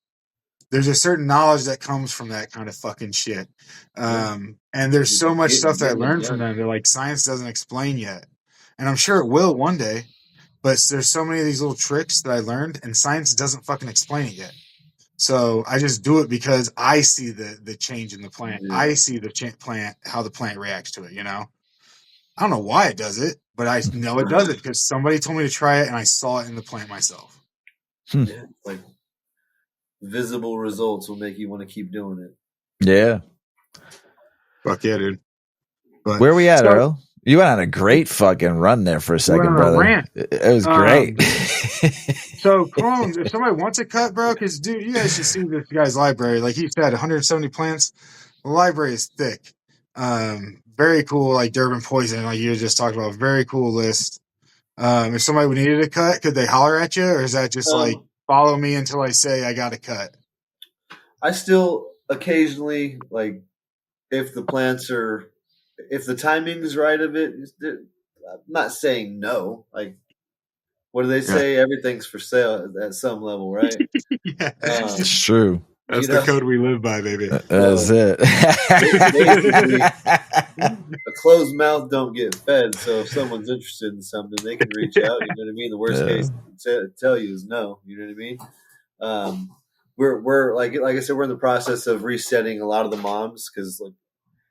Speaker 2: that comes from that kind of fucking shit. And there's so much stuff that I learned from them that science doesn't explain yet. And I'm sure it will one day, but there's so many of these little tricks that I learned, and science doesn't fucking explain it yet. So I just do it because I see the change in the plant. Yeah. I see the plant, how the plant reacts to it, I don't know why it does it, but I know it does it because somebody told me to try it, and I saw it in the plant myself.
Speaker 3: Yeah, visible results will make you want to keep doing it.
Speaker 1: Yeah.
Speaker 2: Fuck yeah, dude.
Speaker 1: But, where are we at, Earl? You went on a great fucking run there for a second, brother. Rant. It was great.
Speaker 2: So, clones, if somebody wants a cut, bro, because, dude, you guys should see this guy's library. Like he said, 170 plants. The library is thick. Very cool, like Durban poison, like you just talked about. Very cool list. If somebody needed a cut, could they holler at you, or is that just follow me until I say I got a cut?
Speaker 3: I still occasionally, if the timing's right of it, I'm not saying no. What do they say? Yeah. Everything's for sale at some level, right?
Speaker 2: Yeah,
Speaker 1: it's true.
Speaker 2: That's the code we live by, baby.
Speaker 1: That's it.
Speaker 3: Basically, a closed mouth don't get fed. So if someone's interested in something, they can reach out. You know what I mean? The worst case to tell you is no. You know what I mean? We're like I said, we're in the process of resetting a lot of the moms, because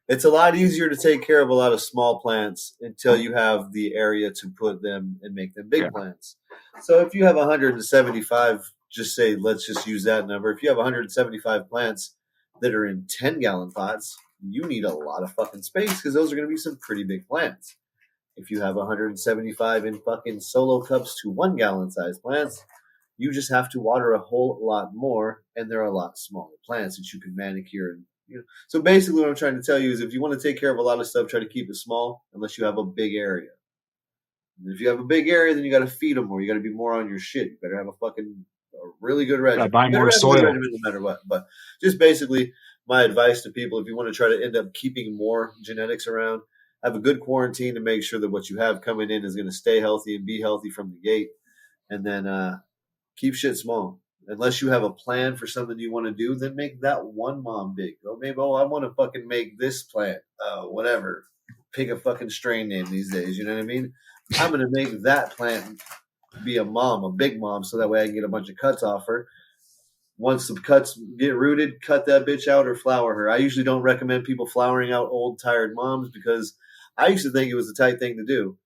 Speaker 3: it's a lot easier to take care of a lot of small plants until you have the area to put them and make them big plants. So if you have 175, let's just use that number. If you have 175 plants that are in 10-gallon pots, you need a lot of fucking space, because those are going to be some pretty big plants. If you have 175 in fucking solo cups to 1-gallon size plants, you just have to water a whole lot more, and they're a lot smaller plants that you can manicure and So basically what I'm trying to tell you is, if you want to take care of a lot of stuff, try to keep it small unless you have a big area. And if you have a big area, then you got to feed them more. You got to be more on your shit. You better have a really good regimen.
Speaker 2: Buy more soil.
Speaker 3: No matter what. But just basically my advice to people, if you want to try to end up keeping more genetics around, have a good quarantine to make sure that what you have coming in is going to stay healthy and be healthy from the gate. And then keep shit small. Unless you have a plan for something you want to do, then make that one mom big. I want to fucking make this plant, whatever. Pick a fucking strain name these days. You know what I mean? I'm going to make that plant be a big mom, so that way I can get a bunch of cuts off her. Once the cuts get rooted, cut that bitch out or flower her. I usually don't recommend people flowering out old, tired moms, because I used to think it was the tight thing to do.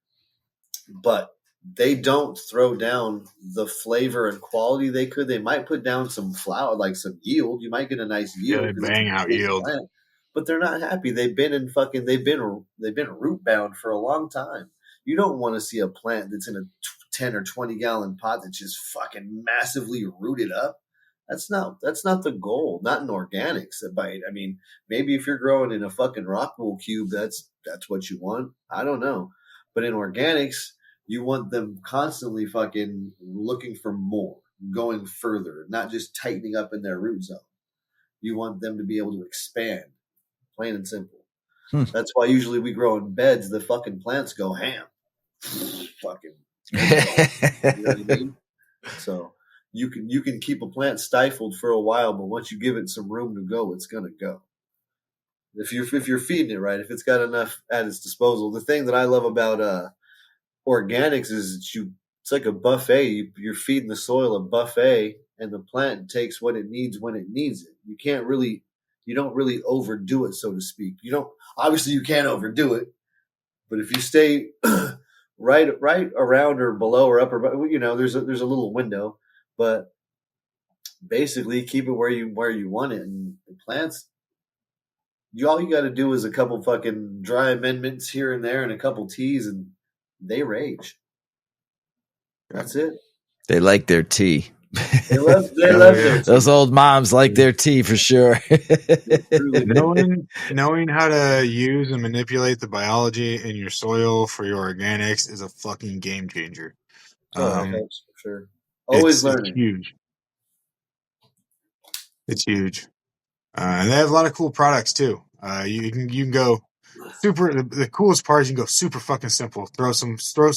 Speaker 3: But they don't throw down the flavor and quality they could. They might put down some flower, like some yield. You might get a nice yield.
Speaker 2: Yeah, they bang out yield.
Speaker 3: Plant, but they're not happy. They've been root bound for a long time. You don't want to see a plant that's in a 10 or 20 gallon pot that's just fucking massively rooted up. That's not the goal. Not in organics. I mean, maybe if you're growing in a fucking rock wool cube, that's what you want. I don't know. But in organics, you want them constantly fucking looking for more, going further, not just tightening up in their root zone. You want them to be able to expand, plain and simple. That's why usually we grow in beds. The fucking plants go ham. Fucking, you know what I mean? So you can keep a plant stifled for a while, but once you give it some room to go, it's gonna go. If you're feeding it right, if it's got enough at its disposal. The thing that I love about organics is it's like a buffet. You're feeding the soil a buffet, and the plant takes what it needs when it needs it. You don't really overdo it, so to speak. Obviously you can't overdo it, but if you stay right around or below or up, or there's a little window, but basically keep it where you want it. And the plants, all you got to do is a couple fucking dry amendments here and there and a couple teas, and they rage. That's it.
Speaker 1: They like their tea.
Speaker 3: They love their tea.
Speaker 1: Those old moms like their tea for sure.
Speaker 2: Knowing how to use and manipulate the biology in your soil for your organics is a fucking game changer.
Speaker 3: That helps for sure. Always learning.
Speaker 2: It's huge. It's huge. And they have a lot of cool products too. You can go super. The coolest part is you can go super fucking simple. Throw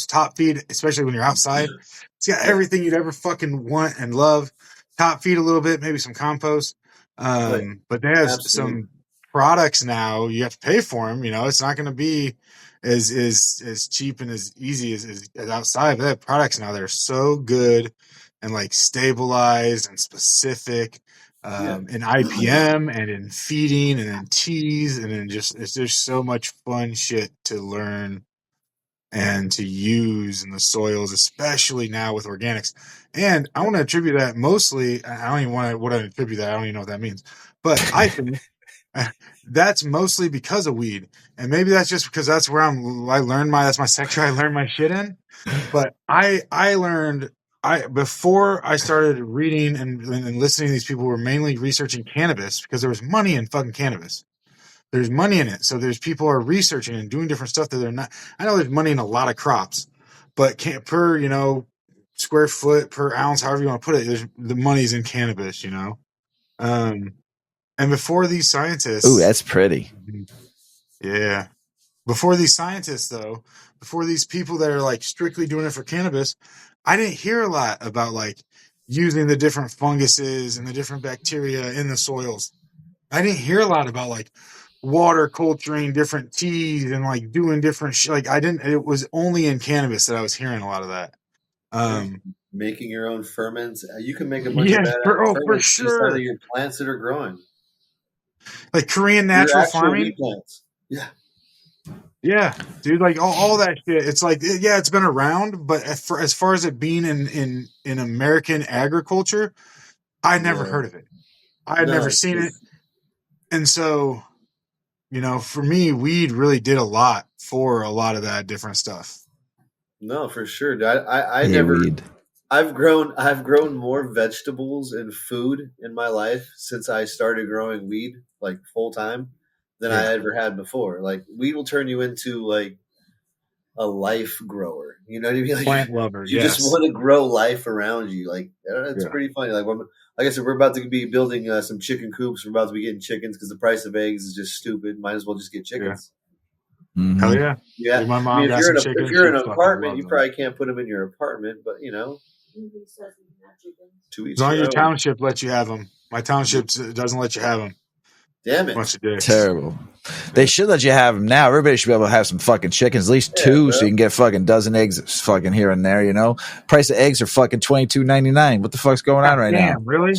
Speaker 2: top feed, especially when you're outside. It's got everything you'd ever fucking want and love. Top feed a little bit, maybe some compost. But they have some products now. You have to pay for them. It's not going to be as cheap and as easy as outside. But they have products now that are so good and like stabilized and specific. In IPM and in feeding and in teas and in there's so much fun shit to learn and to use in the soils, especially now with organics. And I want to attribute that mostly. I don't even want to attribute that. I don't even know what that means. But I think that's mostly because of weed, and maybe that's just because that's where that's my sector I learned my shit in. But I learned. Before I started reading and listening to these people who were mainly researching cannabis, because there was money in fucking cannabis. There's money in it. So there's people who are researching and doing different stuff that they're not. I know there's money in a lot of crops, but per square foot, per ounce, however you want to put it, the money's in cannabis, And before these scientists.
Speaker 1: Ooh, that's pretty.
Speaker 2: Yeah. Before these scientists, though, before these people that are like strictly doing it for cannabis, I didn't hear a lot about like using the different funguses and the different bacteria in the soils. I didn't hear a lot about like water culturing different teas and like doing different shit. It was only in cannabis that I was hearing a lot of that.
Speaker 3: Making your own ferments. You can make a bunch of that
Speaker 2: for sure.
Speaker 3: Just out of your plants that are growing.
Speaker 2: Like Korean natural farming.
Speaker 3: Plants. Yeah.
Speaker 2: Yeah, dude, like all that shit. It's like, yeah, it's been around, but as far as it being in American agriculture, I never heard of it. I had never seen it. And so, for me, weed really did a lot for a lot of that different stuff.
Speaker 3: No, for sure. I've grown more vegetables and food in my life since I started growing weed, like full time, than I ever had before. Like weed will turn you into like a life grower. You know what I mean? Like,
Speaker 2: plant lover.
Speaker 3: You just want to grow life around you. Like it's pretty funny. Like I said, we're about to be building some chicken coops. We're about to be getting chickens because the price of eggs is just stupid. Might as well just get chickens.
Speaker 2: Yeah. Mm-hmm. Hell yeah!
Speaker 3: Yeah.
Speaker 2: Dude, my mom
Speaker 3: if you're in an apartment, you probably can't put them in your apartment. But
Speaker 2: as long as your township lets you have them. My township doesn't let you have them.
Speaker 3: Damn it.
Speaker 1: Terrible. They should let you have them now. Everybody should be able to have some fucking chickens, at least two, so you can get fucking dozen eggs fucking here and there, Price of eggs are fucking $22.99. What the fuck's going on right now?
Speaker 2: Really?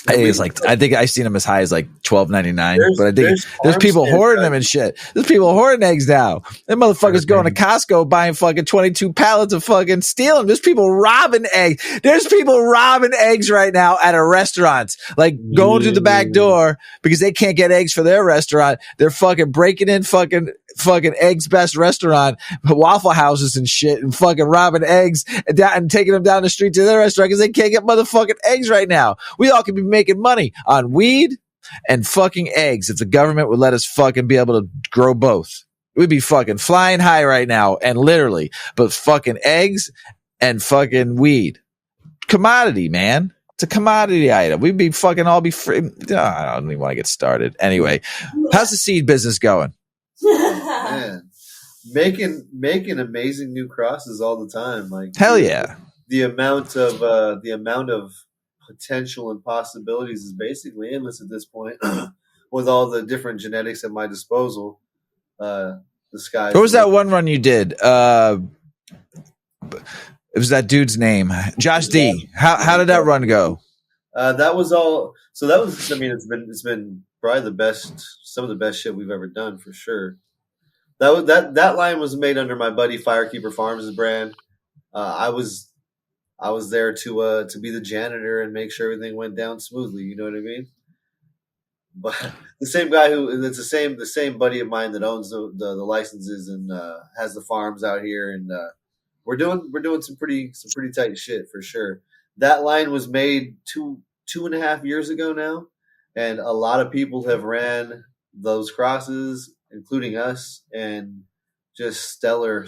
Speaker 1: It's like I think I seen them as high as like $12.99, but I think there's people
Speaker 3: farm
Speaker 1: hoarding
Speaker 3: stands,
Speaker 1: them and shit. There's people hoarding eggs now. Them motherfuckers going to Costco buying fucking 22 pallets of fucking stealing. There's people robbing eggs. There's people robbing eggs right now at a restaurant, like going through the back door because they can't get eggs for their restaurant. They're fucking breaking in fucking Eggs Best restaurant, Waffle Houses and shit, and fucking robbing eggs and taking them down the street to their restaurant because they can't get motherfucking eggs right now. We all could be making money on weed and fucking eggs if the government would let us fucking be able to grow both. We'd be fucking flying high right now, and literally, but fucking eggs and fucking weed. Commodity, man. It's a commodity item. We'd be fucking all be free. I don't even want to get started. Anyway, how's the seed business going?
Speaker 3: Man, making amazing new crosses all the time. Like
Speaker 1: hell yeah.
Speaker 3: The amount of potential and possibilities is basically endless at this point. With all the different genetics at my disposal, the sky.
Speaker 1: What was that one run you did? It was that dude's name, Josh D. How did that run go?
Speaker 3: That was all. So that was. I mean, it's been probably some of the best shit we've ever done for sure. That line was made under my buddy Firekeeper Farms' brand. I was there to be the janitor and make sure everything went down smoothly. You know what I mean? But the same guy it's the same buddy of mine that owns the licenses and has the farms out here, and we're doing some pretty tight shit for sure. That line was made 2.5 years ago now, and a lot of people have ran those crosses, including us, and just stellar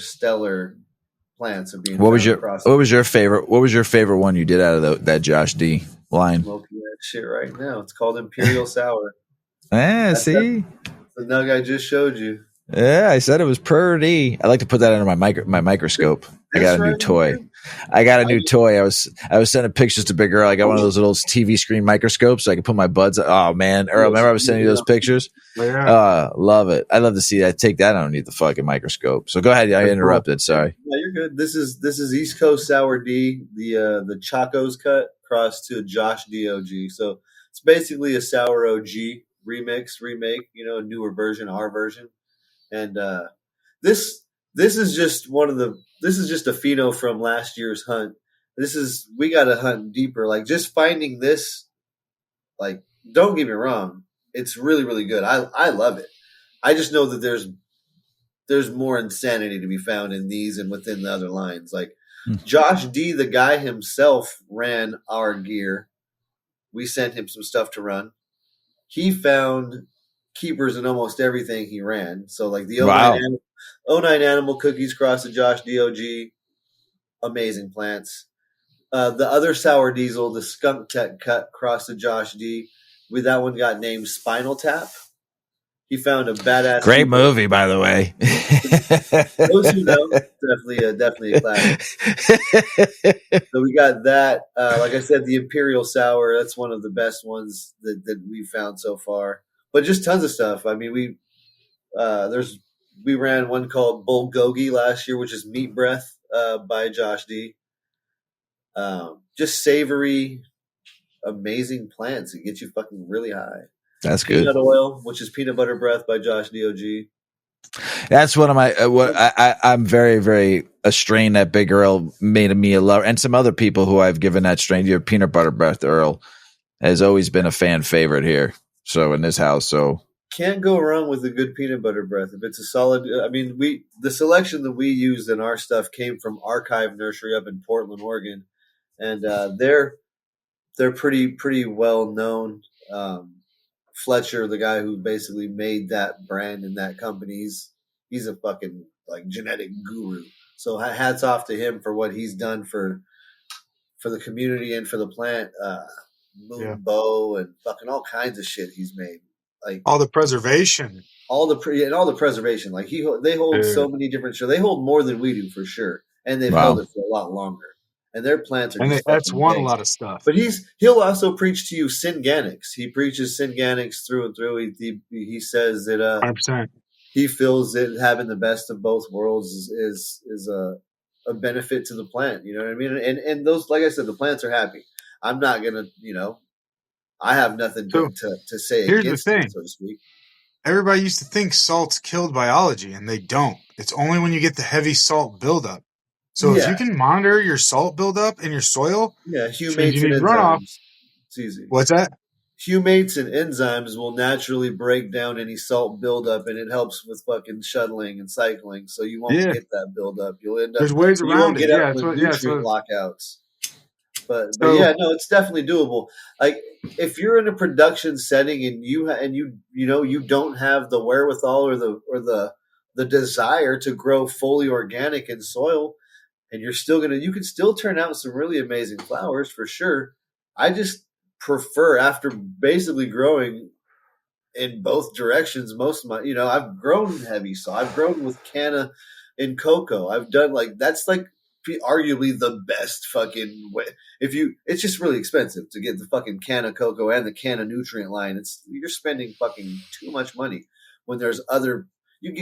Speaker 3: plants of being.
Speaker 1: What was your favorite one you did out of that Josh D line?
Speaker 3: Smoking that shit right now. It's called Imperial Sour.
Speaker 1: See
Speaker 3: the nug I just showed you.
Speaker 1: Yeah, I said it was pretty. I like to put that under my microscope. I got a new toy. I was sending pictures to Big Earl. I got one of those little TV screen microscopes so I can put my buds. Oh man, Earl, remember I was sending you those pictures?
Speaker 2: Yeah.
Speaker 1: Love it. I love to see that. Take that underneath the fucking microscope. So go ahead. I interrupted. Sorry.
Speaker 3: No, you're good. This is East Coast Sour D, the Chacos cut crossed to Josh DOG. So it's basically a Sour OG remake, a newer version, our version. And this is just a pheno from last year's hunt. We got to hunt deeper. Like just finding this, like, don't get me wrong, it's really, really good. I love it. I just know that there's more insanity to be found in these and within the other lines. Like Josh D, the guy himself, ran our gear. We sent him some stuff to run. He found keepers in almost everything he ran. So like the 09 Animal Cookies crossed to Josh DOG, amazing plants. The other Sour Diesel, the Skunk Tech cut crossed to Josh D. With that one got named Spinal Tap. He found a badass.
Speaker 1: Great movie, by the way.
Speaker 3: Those who know, definitely a classic. So we got that. Like I said, the Imperial Sour. That's one of the best ones that we found so far. But just tons of stuff. I mean, we ran one called Bulgogi last year, which is Meat Breath by Josh D. Just savory, amazing plants that get you fucking really high.
Speaker 1: That's good.
Speaker 3: Peanut Oil, which is Peanut Butter Breath by Josh DOG.
Speaker 1: That's one of my. I'm very, very a strain that Big Earl made me a lover, and some other people who I've given that strain. Your Peanut Butter Breath Earl has always been a fan favorite here. So in this house,
Speaker 3: can't go wrong with a good peanut butter breath. If it's a solid, I mean, the selection that we used in our stuff came from Archive Nursery up in Portland, Oregon, and they're pretty well known. Fletcher, the guy who basically made that brand and that company, he's a fucking like genetic guru. So hats off to him for what he's done for the community and for the plant. Bow and fucking all kinds of shit he's made. Like
Speaker 2: all the preservation.
Speaker 3: All the preservation. Like they hold so many different shit. They hold more than we do for sure. And they've held it for a lot longer. And their plants are
Speaker 2: that's won a lot of stuff.
Speaker 3: But he'll also preach to you Syngonics. He preaches Syngonics through and through. He says that
Speaker 2: 100%.
Speaker 3: He feels that having the best of both worlds is a benefit to the plant. You know what I mean? And those, like I said, the plants are happy. I'm not gonna, I have nothing to say
Speaker 2: here's the
Speaker 3: against it,
Speaker 2: thing.
Speaker 3: so to speak.
Speaker 2: Everybody used to think salts killed biology, and they don't. It's only when you get the heavy salt buildup. So if you can monitor your salt buildup in your soil,
Speaker 3: humates
Speaker 2: you
Speaker 3: and
Speaker 2: need runoff.
Speaker 3: enzymes. It's easy.
Speaker 2: What's that?
Speaker 3: Humates and enzymes will naturally break down any salt buildup, and it helps with fucking shuttling and cycling. So you won't get that buildup. You'll end up.
Speaker 2: There's ways
Speaker 3: you
Speaker 2: around
Speaker 3: won't
Speaker 2: it.
Speaker 3: get up with nutrient
Speaker 2: So
Speaker 3: lockouts. But yeah, no, it's definitely doable. Like if you're in a production setting and you don't have the wherewithal or the desire to grow fully organic in soil, and you can still turn out some really amazing flowers for sure. I just prefer, after basically growing in both directions most of my, I've grown heavy, so I've grown with canna and cocoa. I've done that's arguably the best fucking way. It's just really expensive to get the fucking canna cocoa and the canna nutrient line. You're spending fucking too much money when there's other.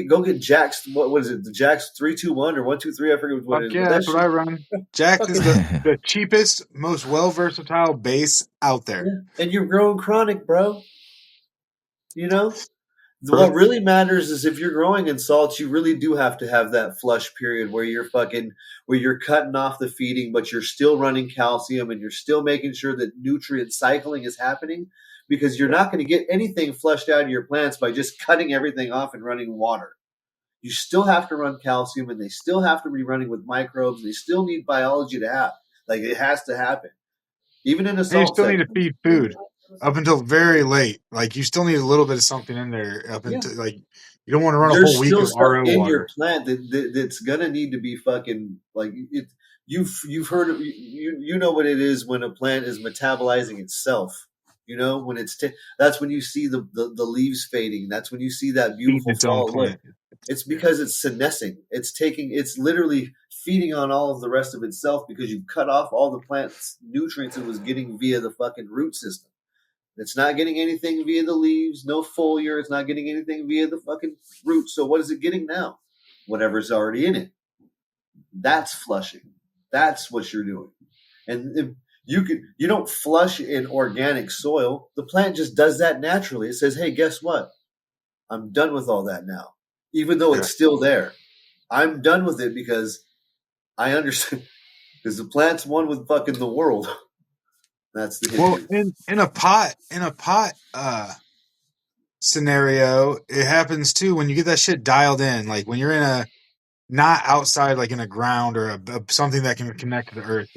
Speaker 3: Go get Jack's. What is it? The Jack's 321 or 123? I forget what it is.
Speaker 2: Yeah, that's what I run. Jack's is the cheapest, most versatile base out there.
Speaker 3: Yeah. And you're growing chronic, bro. What really matters is if you're growing in salts, you really do have to have that flush period where you're cutting off the feeding, but you're still running calcium and you're still making sure that nutrient cycling is happening, because you're not going to get anything flushed out of your plants by just cutting everything off and running water. You still have to run calcium, and they still have to be running with microbes. They still need biology to happen. It has to happen. Even in a salt,
Speaker 2: you still need to feed food up until very late. You still need a little bit of something in there until you don't want to run a whole week of RO
Speaker 3: in
Speaker 2: water.
Speaker 3: Your plant that's gonna need to be fucking it. You've heard of, you know what it is when a plant is metabolizing itself. When that's when you see the leaves fading. That's when you see that beautiful fall look. It's because it's senescing. It's literally feeding on all of the rest of itself, because you've cut off all the plant's nutrients it was getting via the fucking root system. It's not getting anything via the leaves, no foliar. It's not getting anything via the fucking roots. So what is it getting now? Whatever's already in it. That's flushing. That's what you're doing. And if you don't flush in organic soil. The plant just does that naturally. It says, hey, guess what? I'm done with all that now. Even though it's still there. I'm done with it because I understand. Because the plant's one with fucking the world. That's the history.
Speaker 2: Well, in a pot scenario, it happens too when you get that shit dialed in. When you're in not outside, in a ground or something that can connect to the earth.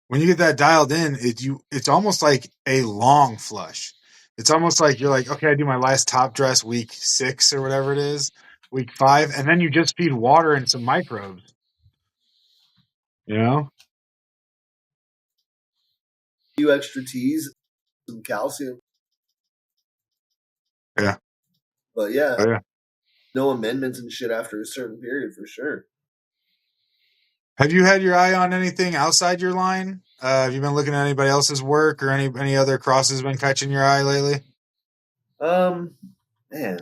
Speaker 2: When you get that dialed in, it's almost like a long flush. It's almost like you're okay, I do my last top dress week 6 or whatever it is, week 5, and then you just feed water and some microbes.
Speaker 3: few extra teas, some calcium.
Speaker 2: Yeah.
Speaker 3: But yeah. No amendments and shit after a certain period for sure.
Speaker 2: Have you had your eye on anything outside your line? Have you been looking at anybody else's work, or any other crosses been catching your eye lately?
Speaker 3: Man,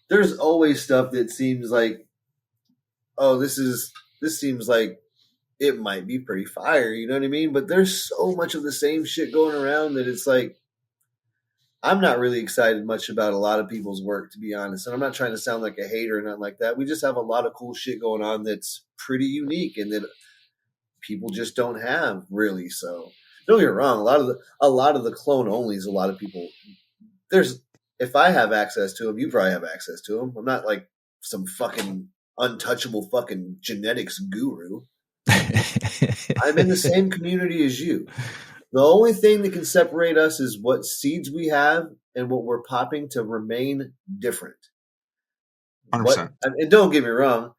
Speaker 3: there's always stuff that seems like, oh, this seems like it might be pretty fire, you know what I mean? But there's so much of the same shit going around that it's I'm not really excited much about a lot of people's work, to be honest. And I'm not trying to sound like a hater or nothing like that. We just have a lot of cool shit going on that's pretty unique and that people just don't have, really. So don't get me wrong, a lot of the clone onlys, a lot of people, if I have access to them, you probably have access to them. I'm not like some fucking untouchable fucking genetics guru. I'm in the same community as you. The only thing that can separate us is what seeds we have and what we're popping to remain different.
Speaker 2: 100%.
Speaker 3: And don't get me wrong,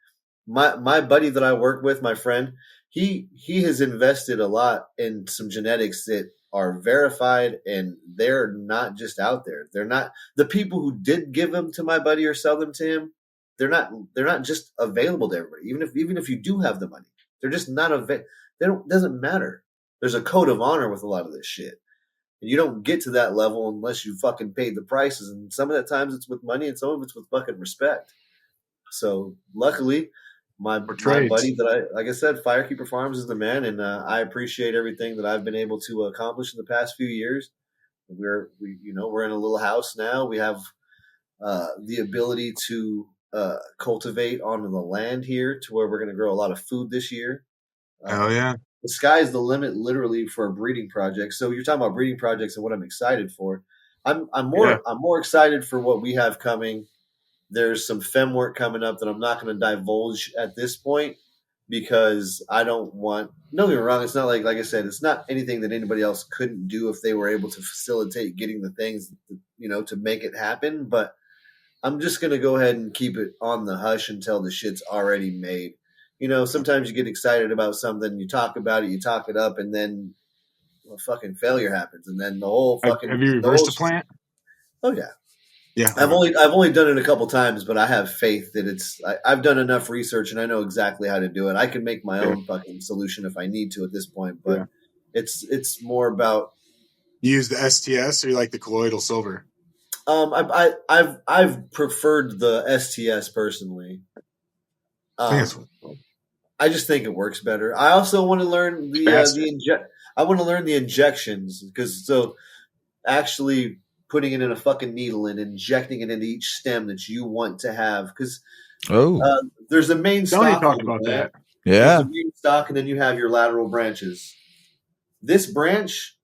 Speaker 3: my buddy that I work with, my friend, he has invested a lot in some genetics that are verified, and they're not just out there. They're not the people who did give them to my buddy or sell them to him. They're not just available to everybody. Even if you do have the money, they're just not available. Doesn't matter. There's a code of honor with a lot of this shit. And you don't get to that level unless you fucking paid the prices. And some of the times it's with money and some of it's with fucking respect. So luckily, my buddy that like I said, Firekeeper Farms is the man. And I appreciate everything that I've been able to accomplish in the past few years. we're in a little house now. We have the ability to cultivate on the land here to where we're going to grow a lot of food this year.
Speaker 2: Oh yeah.
Speaker 3: The sky's the limit, literally, for a breeding project. So you're talking about breeding projects and what I'm excited for. I'm more excited for what we have coming. There's some fem work coming up that I'm not going to divulge at this point because I don't want. Don't get me wrong. It's not like I said. It's not anything that anybody else couldn't do if they were able to facilitate getting the things, to make it happen. But I'm just going to go ahead and keep it on the hush until the shit's already made. Sometimes you get excited about something, you talk about it, you talk it up, and then a fucking failure happens, and then the whole fucking.
Speaker 2: Have you reversed a plant?
Speaker 3: Oh yeah,
Speaker 2: yeah.
Speaker 3: I've only done it a couple times, but I have faith that I've done enough research and I know exactly how to do it. I can make my own fucking solution if I need to at this point, but it's more about.
Speaker 2: You use the STS or you like the colloidal silver?
Speaker 3: I've preferred the STS personally. I just think it works better. I also want to learn I want to learn the injections because actually putting it in a fucking needle and injecting it into each stem that you want to have because there's a main stock.
Speaker 2: Talk about that.
Speaker 1: Yeah,
Speaker 3: there's a main stock and then you have your lateral branches. This branch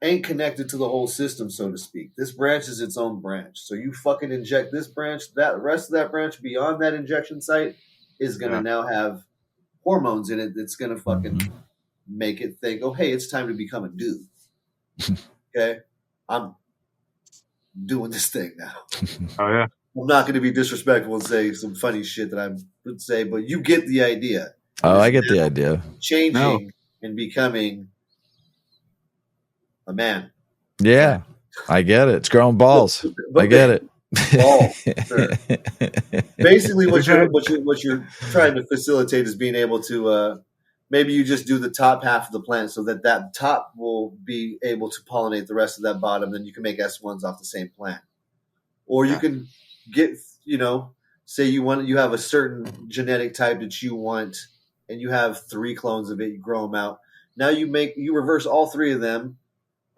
Speaker 3: ain't connected to the whole system, so to speak. This branch is its own branch. So you fucking inject this branch, that rest of that branch beyond that injection site is going to now have hormones in it that's going to fucking make it think, oh, hey, it's time to become a dude. Okay? I'm doing this thing now.
Speaker 2: Oh, yeah.
Speaker 3: I'm not going to be disrespectful and say some funny shit that I would say, but you get the idea.
Speaker 1: Oh, I get the idea.
Speaker 3: Changing and becoming a man.
Speaker 1: Yeah, I get it. It's growing balls. I get it.
Speaker 3: Ball, sure. Basically, what you're trying to facilitate is being able to maybe you just do the top half of the plant so that top will be able to pollinate the rest of that bottom. Then you can make S1s off the same plant, or you can get say you have a certain genetic type that you want, and you have 3 clones of it. You grow them out. Now you reverse all 3 of them.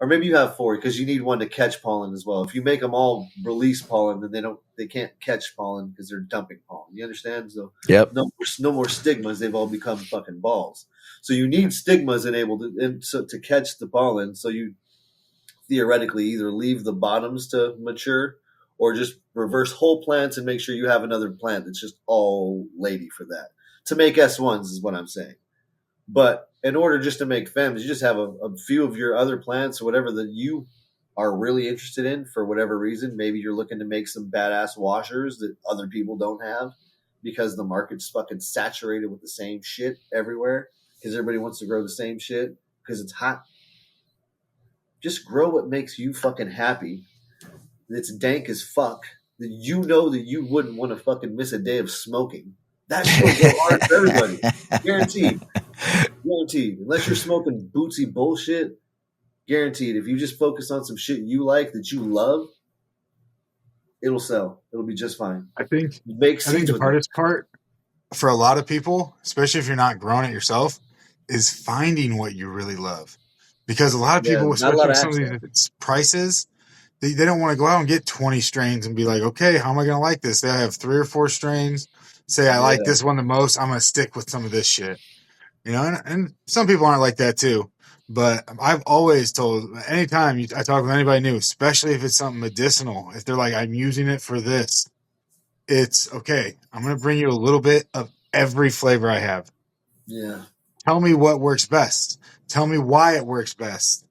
Speaker 3: Or maybe you have 4 because you need one to catch pollen as well. If you make them all release pollen, then they can't catch pollen because they're dumping pollen. You understand? So no more stigmas. They've all become fucking balls. So you need stigmas to catch the pollen. So you theoretically either leave the bottoms to mature or just reverse whole plants and make sure you have another plant that's just all lady for that. To make S1s is what I'm saying. But in order just to make femmes, you just have a few of your other plants or whatever that you are really interested in for whatever reason. Maybe you're looking to make some badass washers that other people don't have because the market's fucking saturated with the same shit everywhere because everybody wants to grow the same shit because it's hot. Just grow what makes you fucking happy. That's dank as fuck. That that you wouldn't want to fucking miss a day of smoking. That shit will go hard for everybody. Guaranteed. Guaranteed. Unless you're smoking bootsy bullshit, guaranteed. If you just focus on some shit you like that you love, it'll sell. It'll be just fine.
Speaker 2: I think the hardest part for a lot of people, especially if you're not growing it yourself, is finding what you really love. Because a lot of people, especially with some of these prices, they don't want to go out and get 20 strains and be like, okay, how am I going to like this? They have 3 or 4 strains. Say I like this one the most. I'm going to stick with some of this shit. And some people aren't like that too. But I've always told, anytime I talk with anybody new, especially if it's something medicinal, if they're like, I'm using it for this, it's okay. I'm going to bring you a little bit of every flavor I have.
Speaker 3: Yeah.
Speaker 2: Tell me what works best. Tell me why it works best.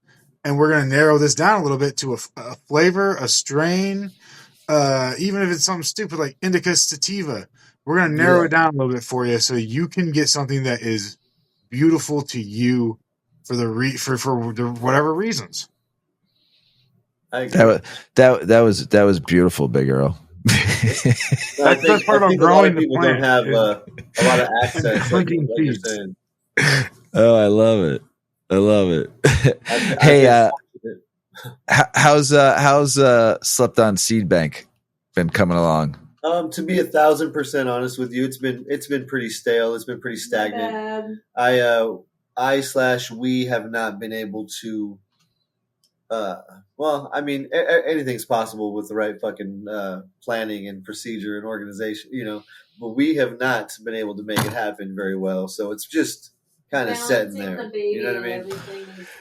Speaker 2: And we're going to narrow this down a little bit to a flavor, a strain, even if it's something stupid like indica sativa. We're going to narrow it down a little bit for you so you can get something that is beautiful to you for the whatever reasons.
Speaker 1: That was beautiful, Big Earl.
Speaker 2: That's part about growing the plant.
Speaker 3: Don't have a lot of access. like you're saying.
Speaker 1: Oh, I love it. I love it. Hey, how's Slept On Seed Bank been coming along?
Speaker 3: To be 1,000% honest with you, it's been pretty stale. It's been pretty stagnant. We have not been able to Well, I mean, anything's possible with the right fucking planning and procedure and organization, But we have not been able to make it happen very well, so it's just kind of setting there. You know what I mean?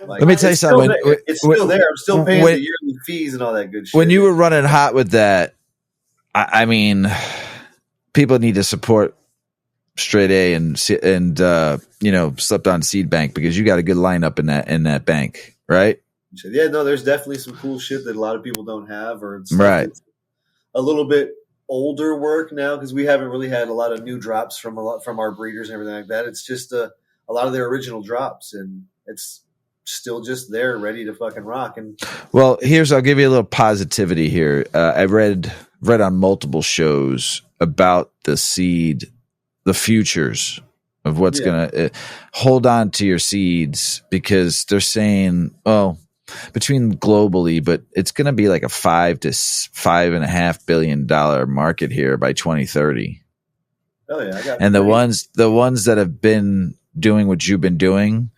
Speaker 1: Let me tell you something.
Speaker 3: It's still there. I'm still paying the yearly fees and all that good shit.
Speaker 1: When you were running hot with that, I mean, people need to support Straight A and slept on Seed Bank because you got a good lineup in that bank, right?
Speaker 3: Yeah, no, there's definitely some cool shit that a lot of people don't have, or it's
Speaker 1: right.
Speaker 3: A little bit older work now because we haven't really had a lot of new drops from our breeders and everything like that. It's just a lot of their original drops, and it's still just there, ready to fucking rock. And
Speaker 1: well, I'll give you a little positivity here. I read on multiple shows about the seed, the futures of what's gonna hold on to your seeds because they're saying, between globally, but it's going to be like a $5 to $5.5 billion market here by 2030.
Speaker 3: Oh yeah,
Speaker 1: and the ones that have been doing what you've been doing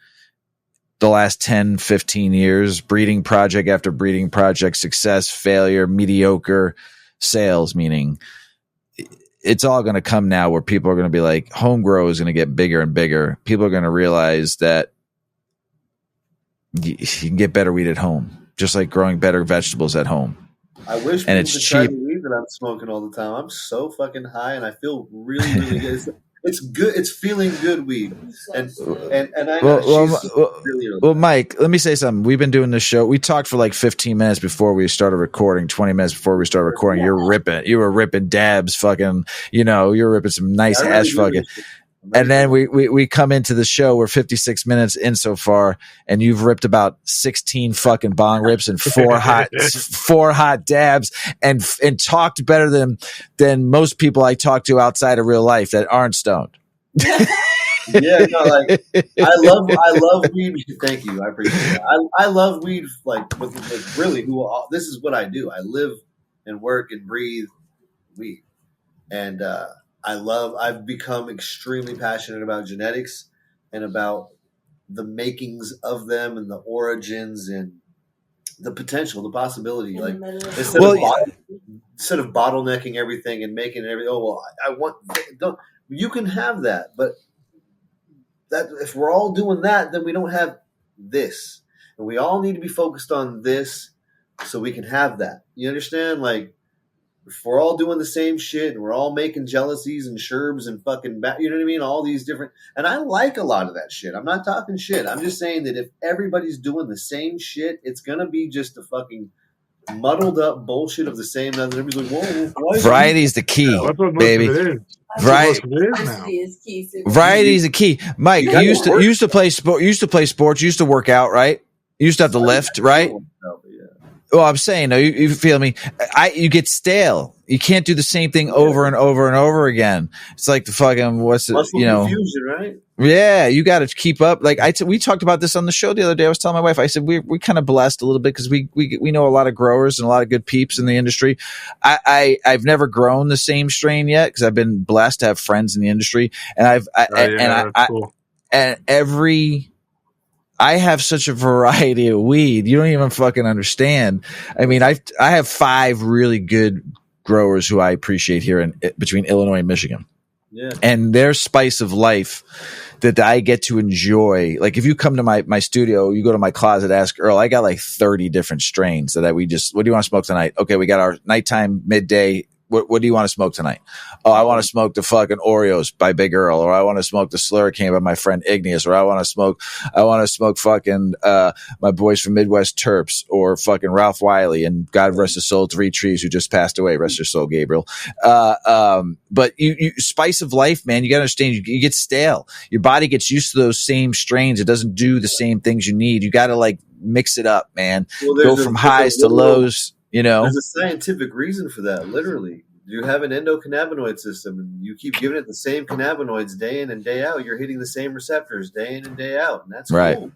Speaker 1: the last 10, 15 years, breeding project after breeding project, success, failure, mediocre, sales, meaning it's all going to come now where people are going to be like, home grow is going to get bigger and bigger. People are going to realize that you can get better weed at home, just like growing better vegetables at home.
Speaker 3: I wish people could try the weed that I'm smoking all the time. I'm so fucking high, and I feel really, really good. It's good. It's feeling good weed. And I
Speaker 1: well, Mike, let me say something. We've been doing this show. We talked for like 15 minutes before we started recording. 20 minutes before we started recording. You were ripping dabs, fucking. You were ripping some nice ash fucking. And then we come into the show. We're 56 minutes in so far, and you've ripped about 16 fucking bong rips and four hot dabs, and talked better than most people I talk to outside of real life that aren't stoned.
Speaker 3: Yeah, no, like I love weed. Thank you, I appreciate it. I love weed. Like with really, this is what I do. I live and work and breathe weed, and I've become extremely passionate about genetics and about the makings of them and the origins and the potential, the possibility. Like instead of bottlenecking everything and making everything. You can have that, but that if we're all doing that, then we don't have this, and we all need to be focused on this so we can have that. You understand? Like. If we're all doing the same shit and we're all making jealousies and sherbs and fucking, you know what I mean? All these different, and I like a lot of that shit. I'm not talking shit. I'm just saying that if everybody's doing the same shit, it's going to be just a fucking muddled up bullshit of the same. And everybody's like, whoa,
Speaker 1: variety is the key, baby. Variety is the key. Mike, you used to play sports, you used to work out, right? You used to have to lift, right? Well, I'm saying, you feel me? You get stale. You can't do the same thing over and over and over again. It's like the fucking
Speaker 3: muscle confusion, right?
Speaker 1: Yeah, you got to keep up. Like we talked about this on the show the other day. I was telling my wife, I said we kind of blessed a little bit because we know a lot of growers and a lot of good peeps in the industry. I've never grown the same strain yet because I've been blessed to have friends in the industry, and I have such a variety of weed. You don't even fucking understand. I mean, I have 5 really good growers who I appreciate here between Illinois and Michigan.
Speaker 3: Yeah.
Speaker 1: And their spice of life that I get to enjoy. Like if you come to my studio, you go to my closet, ask Earl, I got like 30 different strains that what do you want to smoke tonight? Okay, we got our nighttime, midday. What do you want to smoke tonight? Oh, I want to smoke the fucking Oreos by Big Earl, or I want to smoke the Slurricane by my friend Igneous, or I want to smoke fucking my boys from Midwest Terps, or fucking Ralph Wiley, and God rest his soul, 3 Trees, who just passed away. Rest your soul, Gabriel. But you spice of life, man. You got to understand. You get stale. Your body gets used to those same strains. It doesn't do the same things you need. You got to like mix it up, man. Go from highs to lows. There's
Speaker 3: a scientific reason for that. Literally, you have an endocannabinoid system, and you keep giving it the same cannabinoids day in and day out. You're hitting the same receptors day in and day out, and that's
Speaker 1: right.
Speaker 3: Cool.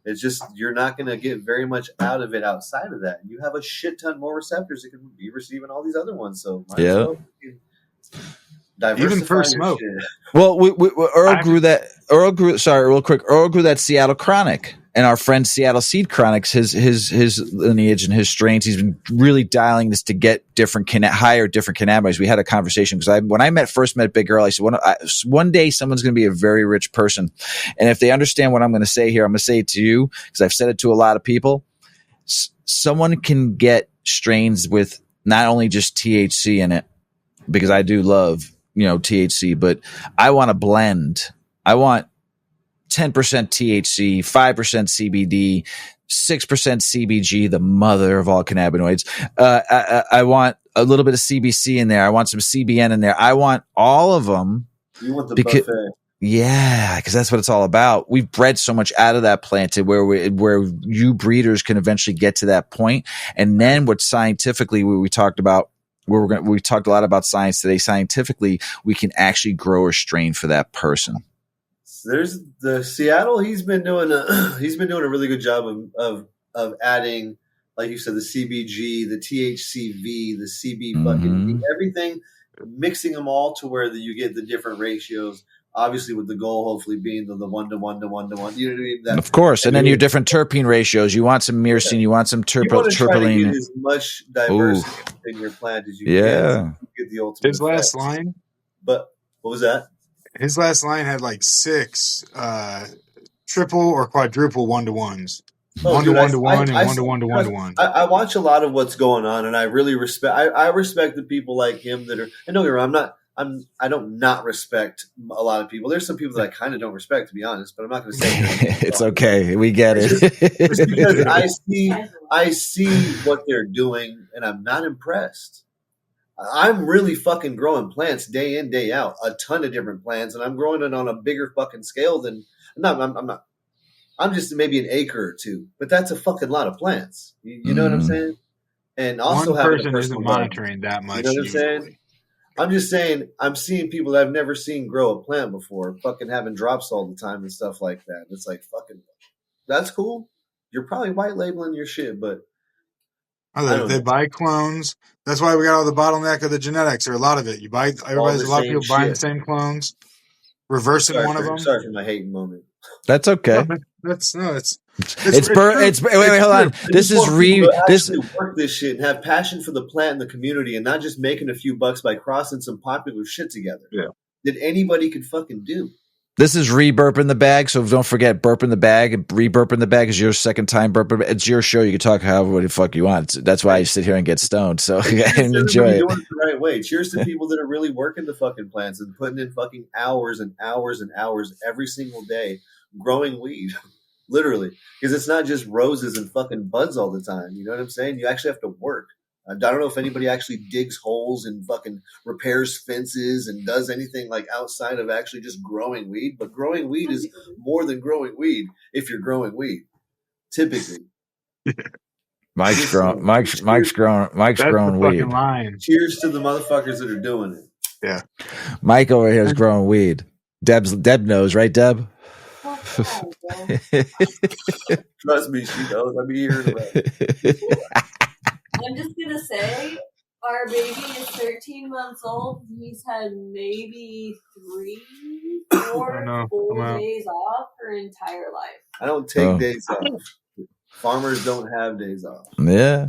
Speaker 3: It's just you're not going to get very much out of it outside of that. You have a shit ton more receptors that can be receiving all these other ones. So
Speaker 2: even for smoke.
Speaker 3: Shit.
Speaker 1: Well, Earl grew that. Earl grew that Seattle Chronic. and our friend Seattle Seed Chronics, his lineage and his strains, he's been really dialing this to get higher different cannabinoids. We had a conversation because when I first met Big Earl, I said one day someone's going to be a very rich person, and if they understand what I'm going to say here, I'm going to say it to you because I've said it to a lot of people. Someone can get strains with not only just THC in it, because I do love THC, but I want a blend. I want 10% THC, 5% CBD, 6% CBG, the mother of all cannabinoids. I want a little bit of CBC in there. I want some CBN in there. I want all of them.
Speaker 3: You want the buffet.
Speaker 1: Yeah, because that's what it's all about. We've bred so much out of that plant to where you breeders can eventually get to that point. And then what scientifically we talked about, we talked a lot about science today. Scientifically, we can actually grow a strain for that person.
Speaker 3: There's the Seattle. He's been doing a really good job of adding, like you said, the CBG, the THCV, the CB fucking everything, mixing them all to where you get the different ratios. Obviously, with the goal hopefully being the 1 to 1 to 1 to 1. You know what I mean?
Speaker 1: Of course, and then your different terpene ratios. You want some myrcene, you want some terpene.
Speaker 3: You want to try to get as much diversity in your plant as you can. So you get the ultimate.
Speaker 2: His last line.
Speaker 3: But what was that?
Speaker 2: His last line had like 6 triple or quadruple 1-to-1s. 1 to 1 to 1 and 1 to 1 to 1 to 1.
Speaker 3: I watch a lot of what's going on, and I really respect. I respect the people like him that are. And don't get me wrong, I don't not respect a lot of people. There's some people that I kind of don't respect, to be honest. But I'm not going to say
Speaker 1: it's okay. We get it.
Speaker 3: Just because I see what they're doing, and I'm not impressed. I'm really fucking growing plants day in, day out, a ton of different plants, and I'm growing it on a bigger fucking scale than I'm not. I'm just maybe an acre or two, but that's a fucking lot of plants. You know what I'm saying? And also
Speaker 2: one person isn't monitoring that much.
Speaker 3: You know what I'm saying? I'm just saying, I'm seeing people that I've never seen grow a plant before, fucking having drops all the time and stuff like that. It's like, fucking, that's cool. You're probably white labeling your shit, but
Speaker 2: they buy clones. That's why we got all the bottleneck of the genetics, or a lot of it. A lot of people buying the same clones, reversing one of them.
Speaker 3: Sorry for my hating moment.
Speaker 1: That's okay.
Speaker 2: It's
Speaker 1: wait, hold on. This is
Speaker 3: work this shit and have passion for the plant and the community, and not just making a few bucks by crossing some popular shit together.
Speaker 2: Yeah,
Speaker 3: that anybody could fucking do.
Speaker 1: This is Burpin the Bag, so don't forget Burpin the Bag and Burpin the Bag is your second time burping. It's your show. You can talk however the fuck you want. That's why I sit here and get stoned. So and enjoy it.
Speaker 3: Doing it the right way. Cheers to people that are really working the fucking plants and putting in fucking hours and hours and hours every single day growing weed. Literally, because it's not just roses and fucking buds all the time. You know what I'm saying? You actually have to work. I don't know if anybody actually digs holes and fucking repairs fences and does anything like outside of actually just growing weed. But growing weed is more than growing weed if you're growing weed. Typically,
Speaker 1: Mike's growing weed.
Speaker 2: Line.
Speaker 3: Cheers to the motherfuckers that are doing it.
Speaker 2: Yeah,
Speaker 1: Mike over here is growing weed. Deb knows, right, Deb?
Speaker 3: Trust me, she knows. I'll be here in a minute.
Speaker 4: I'm just gonna say, our baby is 13 months old. He's had maybe 4 full days off her entire life.
Speaker 3: I don't take days off. Farmers don't have days off.
Speaker 1: Yeah.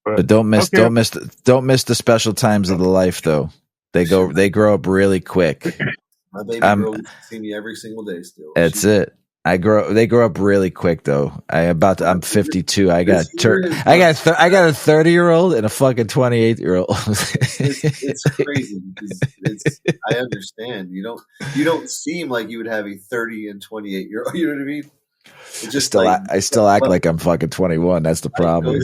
Speaker 1: But don't miss the special times of the life though. They grow up really quick.
Speaker 3: My baby girl gets to see me every single day still.
Speaker 1: That's it. They grow up really quick though. I'm 52. I got a 30-year-old and a fucking 28-year-old.
Speaker 3: It's crazy because I understand. You don't seem like you would have a 30 and 28-year-old. You know what I mean? It's just
Speaker 1: I still act like I'm fucking 21. That's the problem.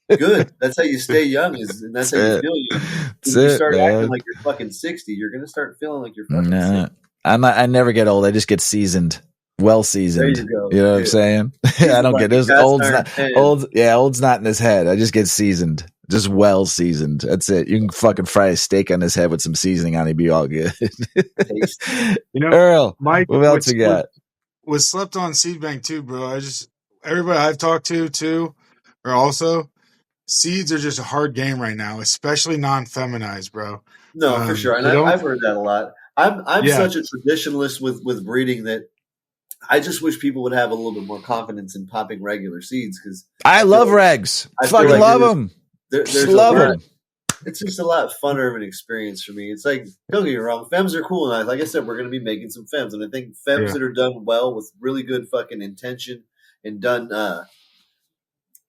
Speaker 3: Good. That's how you stay young, and that's how you feel young. If you start acting like you're fucking 60, you're gonna start feeling like you're fucking 60. I never get old. I just get seasoned. Well seasoned. There you go. You know what I'm saying? I don't get this. Old's not in his head. I just get seasoned. Just well seasoned. That's it. You can fucking fry a steak on his head with some seasoning on it, be all good. Earl,
Speaker 2: Mike,
Speaker 1: what else you got?
Speaker 2: Was slept on seed bank too, bro. Everybody I've talked to too, or also seeds are just a hard game right now, especially non-feminized, bro.
Speaker 3: No, for sure. And I've heard that a lot. I'm
Speaker 2: Yeah.
Speaker 3: such a traditionalist with breeding that I just wish people would have a little bit more confidence in popping regular seeds because
Speaker 1: I love
Speaker 3: like,
Speaker 1: regs.
Speaker 3: I feel
Speaker 1: Fucking
Speaker 3: like
Speaker 1: love them.
Speaker 3: there's
Speaker 1: Love
Speaker 3: a lot.
Speaker 1: them.
Speaker 3: It's just a lot funner of an experience for me. It's like, don't get me wrong, femmes are cool, and like I said, we're going to be making some femmes, and I think femmes that are done well with really good fucking intention and done,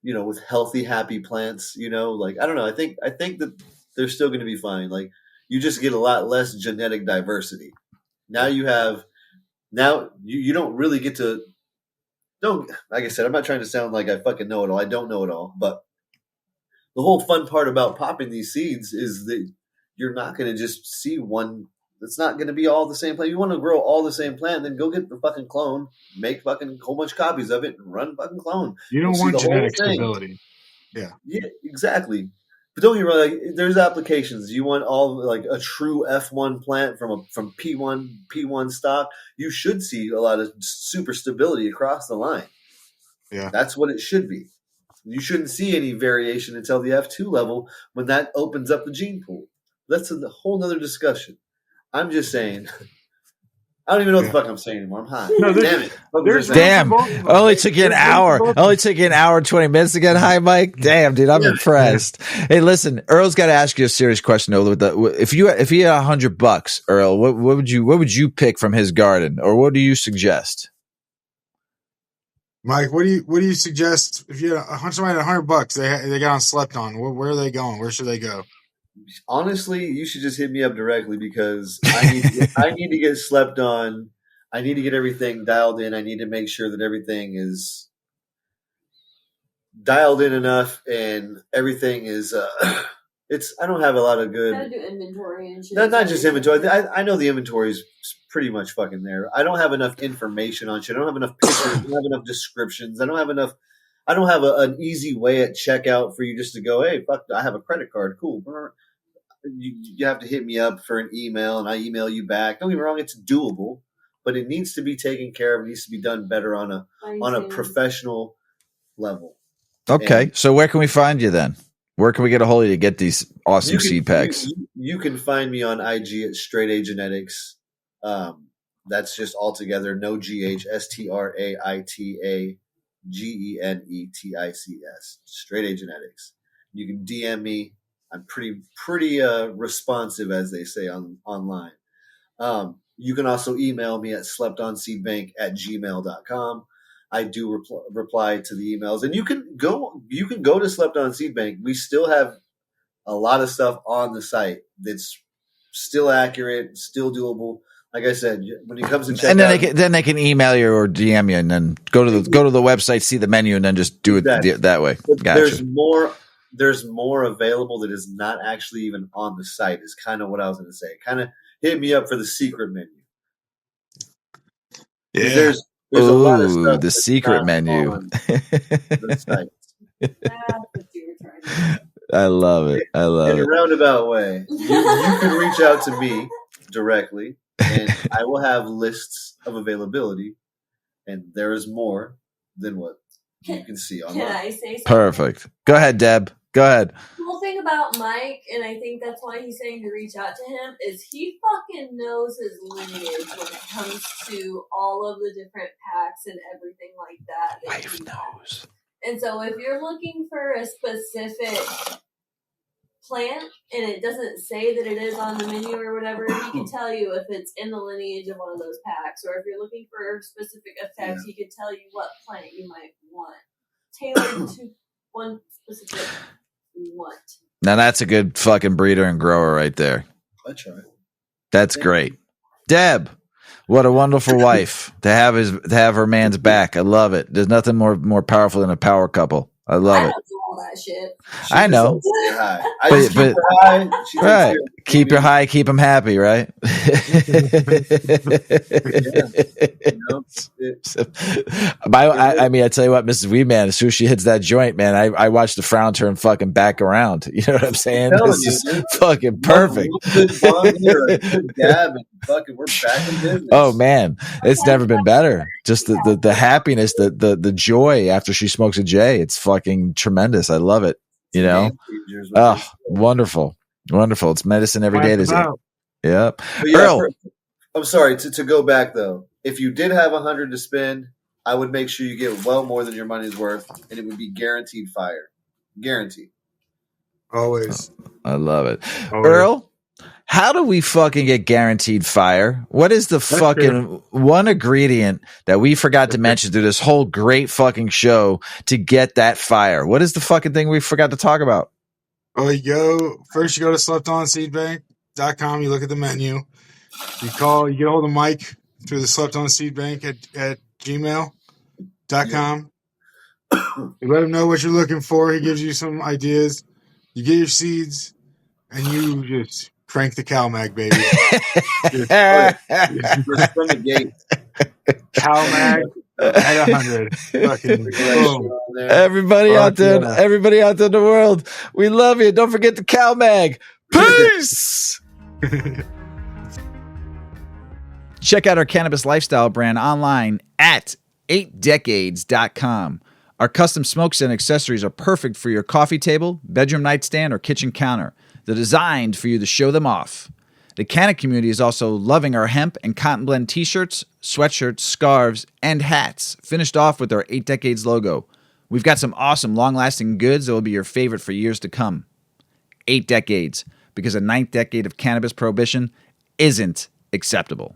Speaker 3: with healthy, happy plants. Like I don't know. I think that they're still going to be fine. Like you just get a lot less genetic diversity. Now you don't really get to. Don't, like I said, I'm not trying to sound like I fucking know it all. I don't know it all, but the whole fun part about popping these seeds is that you're not going to just see one. It's not going to be all the same plant. You want to grow all the same plant, then go get the fucking clone, make fucking whole bunch of copies of it, and run fucking clone.
Speaker 2: You don't
Speaker 3: You'll see
Speaker 2: want
Speaker 3: the whole
Speaker 2: genetic
Speaker 3: thing.
Speaker 2: stability. Yeah,
Speaker 3: exactly. But don't get me wrong, like, there's applications. You want all like a true F1 plant from P1 stock. You should see a lot of super stability across the line.
Speaker 2: Yeah,
Speaker 3: that's what it should be. You shouldn't see any variation until the F2 level when that opens up the gene pool. That's a whole nother discussion. I'm just saying. I don't even know what the fuck I'm saying anymore. I'm high.
Speaker 2: No,
Speaker 3: Damn it.
Speaker 1: Damn. Only took you an hour. Only took you an hour and 20 minutes to get high, Mike. Damn, dude, I'm impressed. Hey, listen, Earl's got to ask you a serious question though. If he had $100, Earl, what would you pick from his garden, or what do you suggest?
Speaker 2: Mike, what do you suggest if you had somebody had $100? They got on slept on. Where are they going? Where should they go?
Speaker 3: Honestly, you should just hit me up directly because I need to get slept on. I need to get everything dialed in. I need to make sure that everything is dialed in enough and everything is. I don't have a lot of good.
Speaker 4: Gotta do inventory and shit.
Speaker 3: Not just inventory. I know the inventory is pretty much fucking there. I don't have enough information on shit. I don't have enough pictures. I don't have enough descriptions. I don't have enough. I don't have an easy way at checkout for you just to go, hey, fuck, I have a credit card. Cool. You have to hit me up for an email, and I email you back. Don't get me wrong, it's doable, but it needs to be taken care of. It needs to be done better on a professional level.
Speaker 1: Okay, so where can we find you then? Where can we get a hold of you to get these awesome seed packs?
Speaker 3: You can find me on IG at Straight A Genetics. That's just all together, no GH, STRAITA GENETICS. Straight A Genetics. You can DM me. I'm pretty responsive, as they say online. You can also email me at sleptonseedbank@gmail.com. I do reply to the emails, and you can go to Slept On Seed Bank. We still have a lot of stuff on the site that's still accurate, still doable. Like I said, when it comes to checkout,
Speaker 1: and then they can email you or DM you, and then go to the website, see the menu, and then just do it that way. Gotcha.
Speaker 3: There's more available that is not actually even on the site. Is kind of what I was going to say. Kind of hit me up for the secret menu.
Speaker 2: Yeah,
Speaker 3: there's a lot of stuff.
Speaker 1: The secret menu.
Speaker 3: On the site.
Speaker 4: That's what you were trying to do.
Speaker 1: I love it. I love
Speaker 3: In
Speaker 1: it.
Speaker 3: a roundabout way, you can reach out to me directly, and I will have lists of availability, and there is more than what you can see online.
Speaker 4: Can I say something?
Speaker 1: Perfect. Go ahead, Deb. Go ahead.
Speaker 4: The cool thing about Mike, and I think that's why he's saying to reach out to him, is he fucking knows his lineage when it comes to all of the different packs and everything like that.
Speaker 1: Wife knows.
Speaker 4: And so if you're looking for a specific plant and it doesn't say that it is on the menu or whatever, he can tell you if it's in the lineage of one of those packs. Or if you're looking for specific effects, he can tell you what plant you might want, tailored to one specific want.
Speaker 1: Now that's a good fucking breeder and grower right there.
Speaker 3: I try.
Speaker 1: That's great. Deb, what a wonderful wife to have her man's back. I love it. There's nothing more powerful than a power couple. I love it.
Speaker 4: I don't do all that shit.
Speaker 1: I know.
Speaker 3: I just keep her high. She
Speaker 1: Right. Keep her high, keep them happy, right? I mean, I tell you what, Mrs. Weedman, as soon as she hits that joint, man, I watch the frown turn fucking back around. You know what I'm saying? It's just fucking perfect.
Speaker 3: Good bong here, a good dab, and fucking we're back in business.
Speaker 1: Oh man, it's never been better. Just the happiness, the joy after she smokes a J. It's fucking tremendous. I love it. You know? Oh, wonderful. Wonderful. It's medicine every day. Yep.
Speaker 3: Yeah,
Speaker 1: Earl.
Speaker 3: I'm sorry to go back though. If you did have 100 to spend, I would make sure you get well more than your money's worth, and it would be guaranteed fire. Guaranteed.
Speaker 2: Always.
Speaker 1: I love it.
Speaker 2: Always.
Speaker 1: Earl, how do we fucking get guaranteed fire? What is the fucking one ingredient that we forgot to mention through this whole great fucking show to get that fire? What is the fucking thing we forgot to talk about?
Speaker 2: Oh, you go to sleptonseedbank.com. You look at the menu. You get a hold of Mike through the sleptonseedbank at gmail.com. You let him know what you're looking for. He gives you some ideas. You get your seeds, and you just crank the CalMag, baby.
Speaker 3: Just from the gate.
Speaker 2: CalMag at 100. Fucking boom.
Speaker 1: Everybody out there in the world, we love you. Don't forget the CalMag. Peace. Check out our cannabis lifestyle brand online at 8decades.com. Our custom smokes and accessories are perfect for your coffee table, bedroom nightstand, or kitchen counter. They're designed for you to show them off. The Canna community is also loving our hemp and cotton blend t-shirts, sweatshirts, scarves, and hats, finished off with our 8 Decades logo. We've got some awesome long-lasting goods that will be your favorite for years to come. 8 Decades, because a 9th decade of cannabis prohibition isn't acceptable.